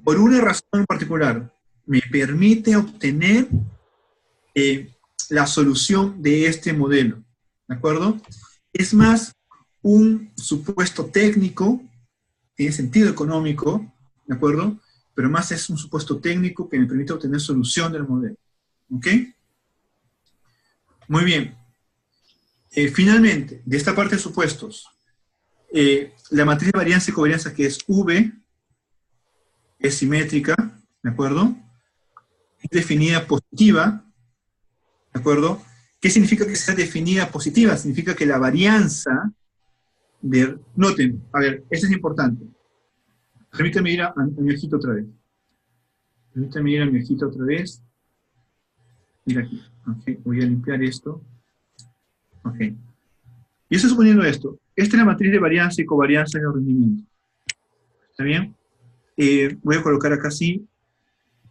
por una razón en particular. Me permite obtener la solución de este modelo, ¿de acuerdo? Es más un supuesto técnico, tiene sentido económico, ¿de acuerdo? Pero más es un supuesto técnico que me permite obtener solución del modelo, ¿ok? Muy bien. Finalmente, de esta parte de supuestos, la matriz de varianza y covarianza, que es V, es simétrica, ¿de acuerdo? Es definida positiva, ¿de acuerdo? ¿Qué significa que sea definida positiva? Significa que la varianza noten, a ver, esto es importante. Permítame ir a mi hojita otra vez. Permítame ir a mi hojita otra vez. Mira aquí. Okay, voy a limpiar esto. Ok. Y eso suponiendo esto. Esta es la matriz de varianza y covarianza de los rendimientos. ¿Está bien? Voy a colocar acá así.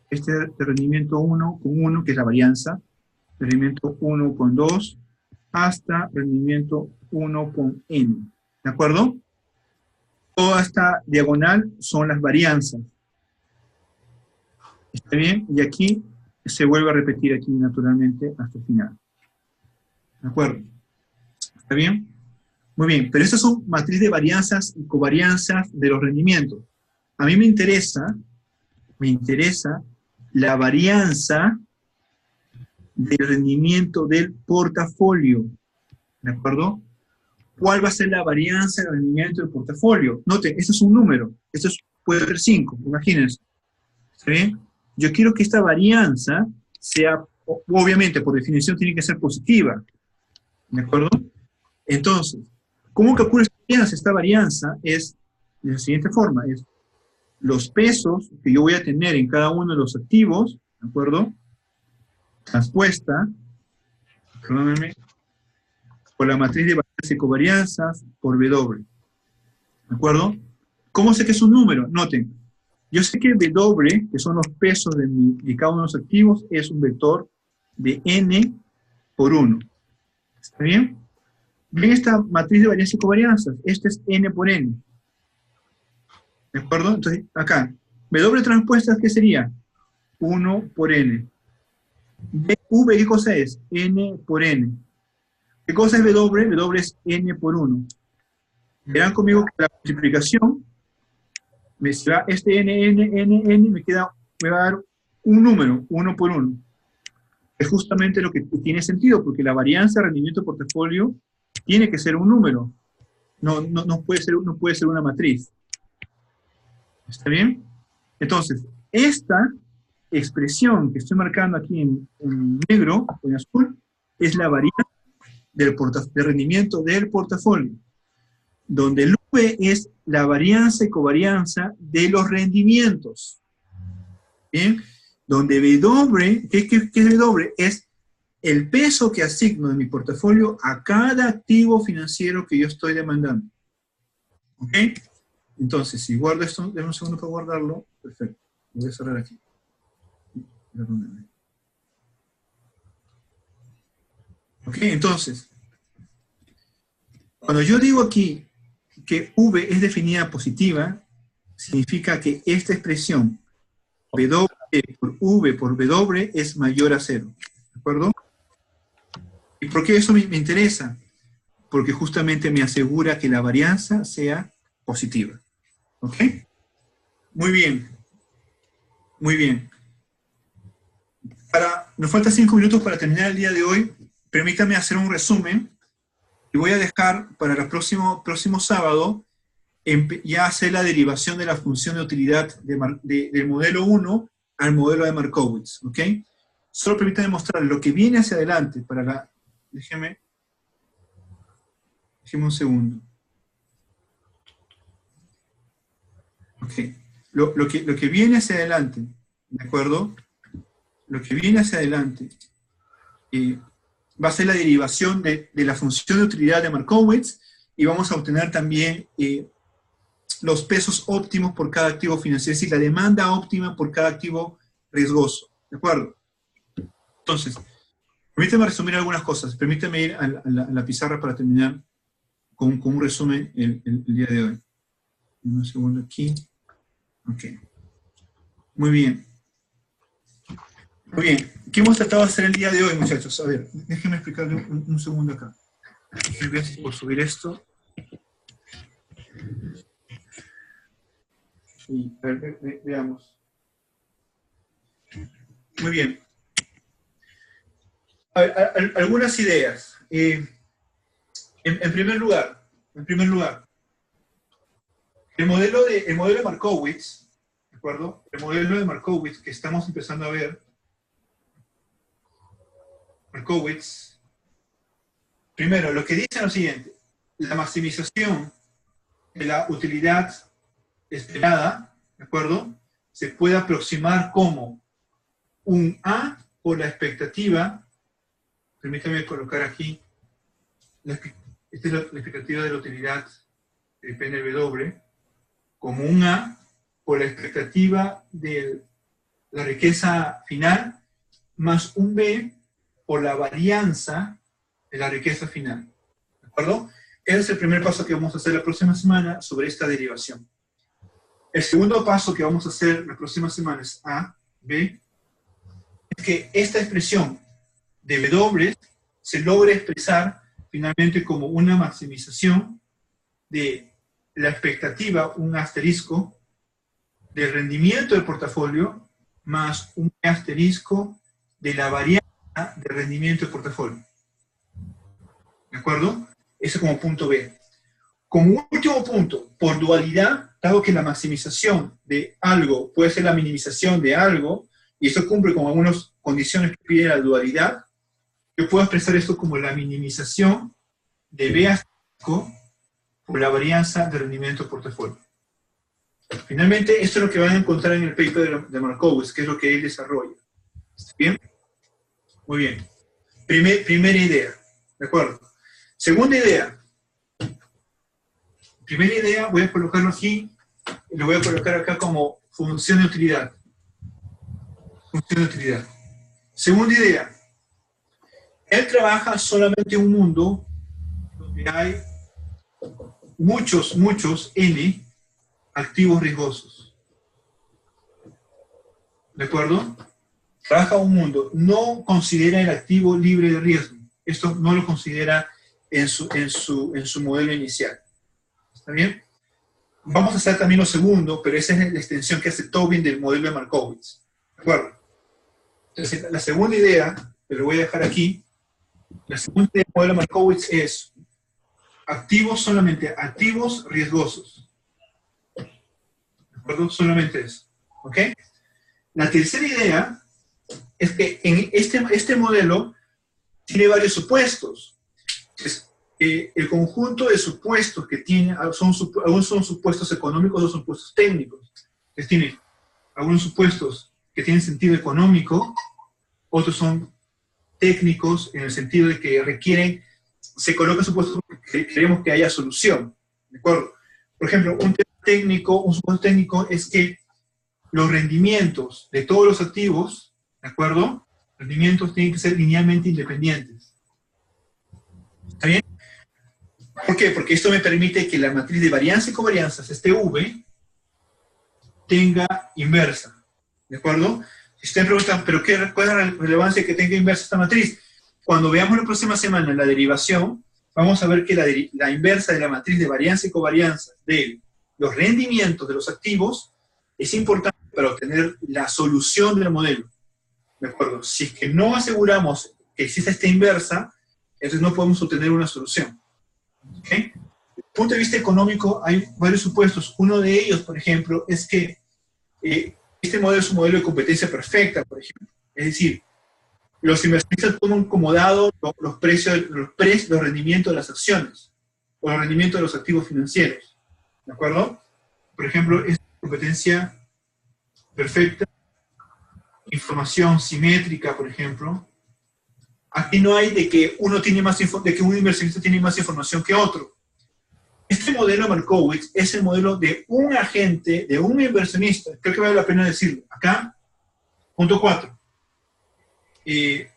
Este es el rendimiento 1 con 1, que es la varianza. Rendimiento 1 con 2, hasta rendimiento 1 con n. ¿De acuerdo? Toda esta diagonal son las varianzas. ¿Está bien? Y aquí se vuelve a repetir aquí naturalmente hasta el final. ¿De acuerdo? ¿Está bien? Muy bien, pero estas son matrices de varianzas y covarianzas de los rendimientos. A mí me interesa la varianza del rendimiento del portafolio. ¿De acuerdo? ¿Cuál va a ser la varianza del rendimiento del portafolio? Noten, esto es un número. Esto puede ser 5, imagínense. ¿Está bien? Yo quiero que esta varianza sea, obviamente, por definición, tiene que ser positiva. ¿De acuerdo? Entonces, ¿cómo calculo esta varianza? Es de la siguiente forma. Es los pesos que yo voy a tener en cada uno de los activos, ¿de acuerdo? Transpuesta, perdónenme, por la matriz de varianzas y covarianzas por W. ¿De acuerdo? ¿Cómo sé que es un número? Noten, yo sé que W, que son los pesos de cada uno de los activos, es un vector de n por 1. ¿Está bien? Ven esta matriz de varianzas y covarianzas. Este es n por n. ¿De acuerdo? Entonces, acá, W transpuesta, ¿qué sería? 1 por n. V, ¿qué cosa es? N por n. ¿Qué cosa es W? W es n por 1. Verán conmigo que la multiplicación me será este n, me va a dar un número, 1 por 1. Es justamente lo que tiene sentido, porque la varianza de rendimiento de portafolio tiene que ser un número. No puede ser una matriz. ¿Está bien? Entonces, esta expresión que estoy marcando aquí en negro, en azul, es la varianza del rendimiento del portafolio, donde el V es la varianza y covarianza de los rendimientos. ¿Bien? Donde W, ¿qué es W? Es el peso que asigno de mi portafolio a cada activo financiero que yo estoy demandando. ¿Ok? Entonces, si guardo esto, déjame un segundo para guardarlo. Perfecto. Lo voy a cerrar aquí. Ok, entonces, cuando yo digo aquí que V es definida positiva, significa que esta expresión W por V por W es mayor a 0. ¿De acuerdo? ¿Y por qué eso me interesa? Porque justamente me asegura que la varianza sea positiva. ¿Ok? Muy bien. Muy bien. Nos faltan 5 minutos para terminar el día de hoy. Permítame hacer un resumen. Y voy a dejar para el próximo sábado ya hacer la derivación de la función de utilidad del modelo 1 al modelo de Markowitz. ¿Ok? Solo permítame mostrar lo que viene hacia adelante para la... Déjeme un segundo. Ok. Lo que viene hacia adelante, ¿de acuerdo? Lo que viene hacia adelante va a ser la derivación de la función de utilidad de Markowitz, y vamos a obtener también los pesos óptimos por cada activo financiero, es decir, la demanda óptima por cada activo riesgoso, ¿de acuerdo? Entonces, permíteme resumir algunas cosas, permíteme ir a la pizarra para terminar con un resumen el día de hoy. Un segundo aquí. Ok. Muy bien. Muy bien. ¿Qué hemos tratado de hacer el día de hoy, muchachos? A ver, déjenme explicarle un segundo acá. Gracias por subir esto. Y, a ver, veamos. Muy bien. A ver, algunas ideas. En primer lugar, el modelo de Markowitz, ¿de acuerdo? El modelo de Markowitz que estamos empezando a ver, Markowitz, primero, lo que dice es lo siguiente: la maximización de la utilidad esperada, ¿de acuerdo?, se puede aproximar como un A por la expectativa. Permítame colocar aquí, esta es la expectativa de la utilidad, que depende del W, como un A por la expectativa de la riqueza final, más un B por la varianza de la riqueza final. ¿De acuerdo? Ese es el primer paso que vamos a hacer la próxima semana sobre esta derivación. El segundo paso que vamos a hacer la próxima semana es A, B, es que esta expresión de W se logre expresar finalmente como una maximización de la expectativa, un asterisco, del rendimiento del portafolio, más un asterisco de la varianza de rendimiento del portafolio. ¿De acuerdo? Eso como punto B. Como último punto, por dualidad, dado que la maximización de algo puede ser la minimización de algo, y esto cumple con algunas condiciones que pide la dualidad, yo puedo expresar esto como la minimización de B asterisco por la varianza de rendimiento del portafolio. Finalmente, esto es lo que van a encontrar en el paper de Markowitz, que es lo que él desarrolla. ¿Está bien? Muy bien. Primera idea. ¿De acuerdo? Segunda idea. Primera idea, voy a colocarlo aquí, y lo voy a colocar acá como función de utilidad. Función de utilidad. Segunda idea. Él trabaja solamente en un mundo donde hay muchos N activos riesgosos. ¿De acuerdo? Trabaja en un mundo, no considera el activo libre de riesgo. Esto no lo considera en su modelo inicial. ¿Está bien? Vamos a hacer también lo segundo, pero esa es la extensión que hace Tobin del modelo de Markowitz. ¿De acuerdo? Entonces, la segunda idea, que lo voy a dejar aquí, la segunda idea del modelo de Markowitz es activos, solamente activos riesgosos. ¿De acuerdo? Solamente eso. ¿Ok? La tercera idea es que en este modelo tiene varios supuestos. Entonces, el conjunto de supuestos que tiene, algunos son supuestos económicos, otros son supuestos técnicos. Entonces tiene algunos supuestos que tienen sentido económico, otros son técnicos en el sentido de que requieren, se colocan supuestos que queremos que haya solución. ¿De acuerdo? Por ejemplo, un supuesto técnico es que los rendimientos de todos los activos, ¿de acuerdo?, rendimientos tienen que ser linealmente independientes. ¿Está bien? ¿Por qué? Porque esto me permite que la matriz de varianza y covarianzas, este V, tenga inversa. ¿De acuerdo? Si ustedes preguntan, ¿pero cuál es la relevancia que tenga inversa esta matriz? Cuando veamos la próxima semana la derivación, vamos a ver que la inversa de la matriz de varianza y covarianza de los rendimientos de los activos es importante para obtener la solución del modelo. ¿De acuerdo? Si es que no aseguramos que exista esta inversa, entonces no podemos obtener una solución. ¿Ok? Desde el punto de vista económico hay varios supuestos. Uno de ellos, por ejemplo, es que este modelo es un modelo de competencia perfecta, por ejemplo. Es decir, los inversionistas toman como dado los rendimientos de las acciones o los rendimientos de los activos financieros. ¿De acuerdo? Por ejemplo, es competencia perfecta, información simétrica, por ejemplo. Aquí no hay de que uno tiene más de que un inversionista tiene más información que otro. Este modelo Markowitz es el modelo de un agente, de un inversionista. Creo que vale la pena decirlo. Acá, punto 4. Este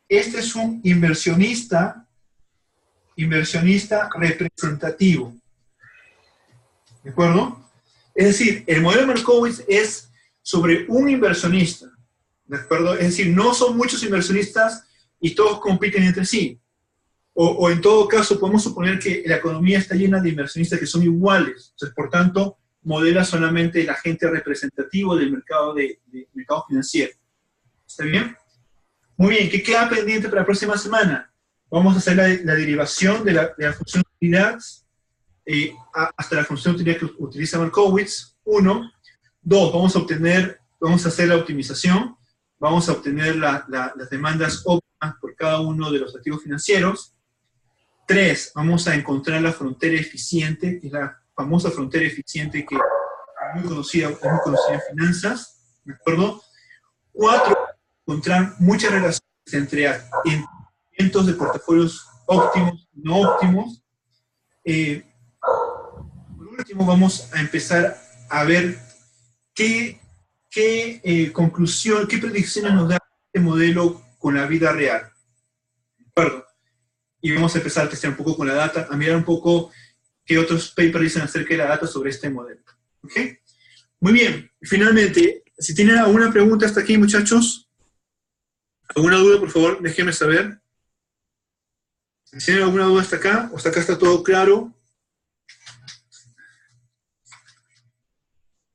es un inversionista representativo. ¿De acuerdo? Es decir, el modelo Markowitz es sobre un inversionista. ¿De acuerdo? Es decir, no son muchos inversionistas y todos compiten entre sí. O en todo caso, podemos suponer que la economía está llena de inversionistas que son iguales. Entonces, por tanto, modela solamente el agente representativo del mercado, mercado financiero. ¿Está bien? Muy bien, ¿qué queda pendiente para la próxima semana? Vamos a hacer la derivación de la función de utilidad hasta la función de utilidad que utiliza Markowitz. 1. 2. Vamos a hacer la optimización. Vamos a obtener las demandas óptimas por cada uno de los activos financieros. 3, vamos a encontrar la frontera eficiente, que es la famosa frontera eficiente que es muy conocida en finanzas, ¿de acuerdo? 4, encontrar muchas relaciones entre movimientos de portafolios óptimos y no óptimos. Por último, vamos a empezar a ver qué conclusión, qué predicciones nos da este modelo con la vida real. ¿De acuerdo? Y vamos a empezar a testear un poco con la data, a mirar un poco qué otros papers dicen acerca de la data sobre este modelo. ¿Ok? Muy bien. Finalmente, si tienen alguna pregunta hasta aquí, muchachos, alguna duda, por favor, déjenme saber. Si tienen alguna duda hasta acá, o hasta acá está todo claro.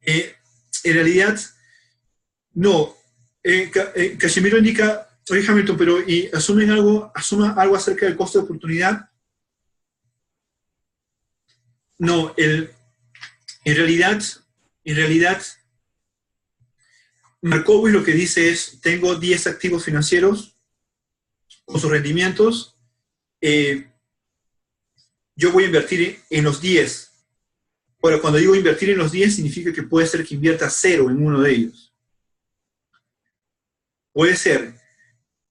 En realidad, no. Casimiro indica, oye Hamilton, pero asuma algo acerca del costo de oportunidad. No, en realidad, Markowitz lo que dice es, tengo 10 activos financieros con sus rendimientos, yo voy a invertir en los 10. Ahora, cuando digo invertir en los 10, significa que puede ser que invierta 0 en uno de ellos. Puede ser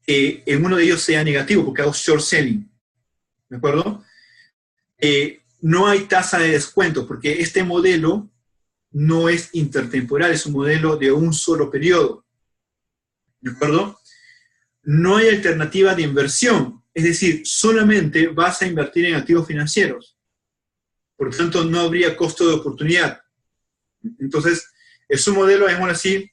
que en uno de ellos sea negativo, porque hago short selling. ¿De acuerdo? No hay tasa de descuento, porque este modelo no es intertemporal, es un modelo de un solo periodo. ¿De acuerdo? No hay alternativa de inversión, es decir, solamente vas a invertir en activos financieros. Por lo tanto, no habría costo de oportunidad. Entonces, es un modelo, digamos así,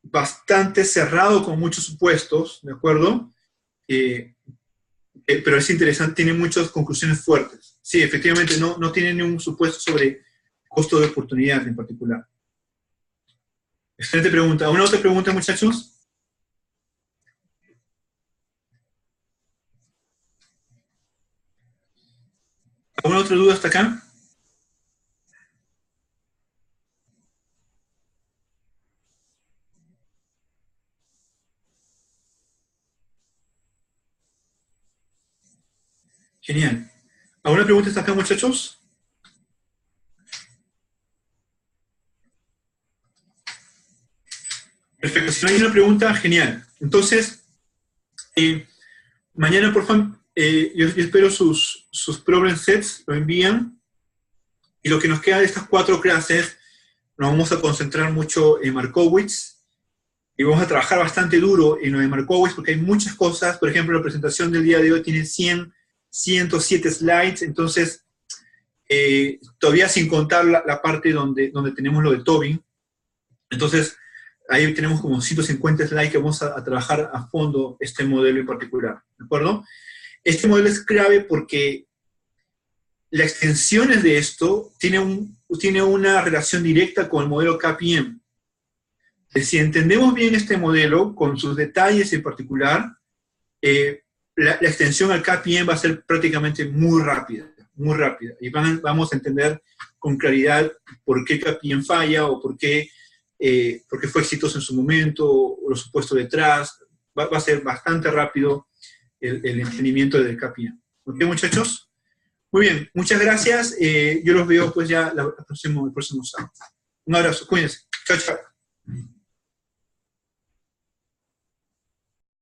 bastante cerrado con muchos supuestos, ¿de acuerdo? Pero es interesante, tiene muchas conclusiones fuertes. Sí, efectivamente, no tiene ningún supuesto sobre costo de oportunidad en particular. Excelente pregunta. ¿Alguna otra pregunta, muchachos? ¿Alguna otra duda hasta acá? Genial. ¿Alguna pregunta hasta acá, muchachos? Perfecto. Si no hay una pregunta, genial. Entonces, mañana, por favor, yo espero sus problem sets, lo envían. Y lo que nos queda de estas 4 clases, nos vamos a concentrar mucho en Markowitz. Y vamos a trabajar bastante duro en lo de Markowitz, porque hay muchas cosas. Por ejemplo, la presentación del día de hoy tiene 107 slides, entonces, todavía sin contar la parte donde tenemos lo de Tobin. Entonces, ahí tenemos como 150 slides que vamos a trabajar a fondo este modelo en particular, ¿de acuerdo? Este modelo es clave porque las extensiones de esto tiene una relación directa con el modelo KPM. Si entendemos bien este modelo, con sus detalles en particular, la extensión al KPM va a ser prácticamente muy rápida, y vamos a entender con claridad por qué KPM falla, o por qué fue exitoso en su momento, o los supuestos detrás. Va a ser bastante rápido el entendimiento del KPM. ¿Ok, muchachos? Muy bien, muchas gracias. Yo los veo pues ya el próximo sábado. Un abrazo, cuídense. Chao, chao.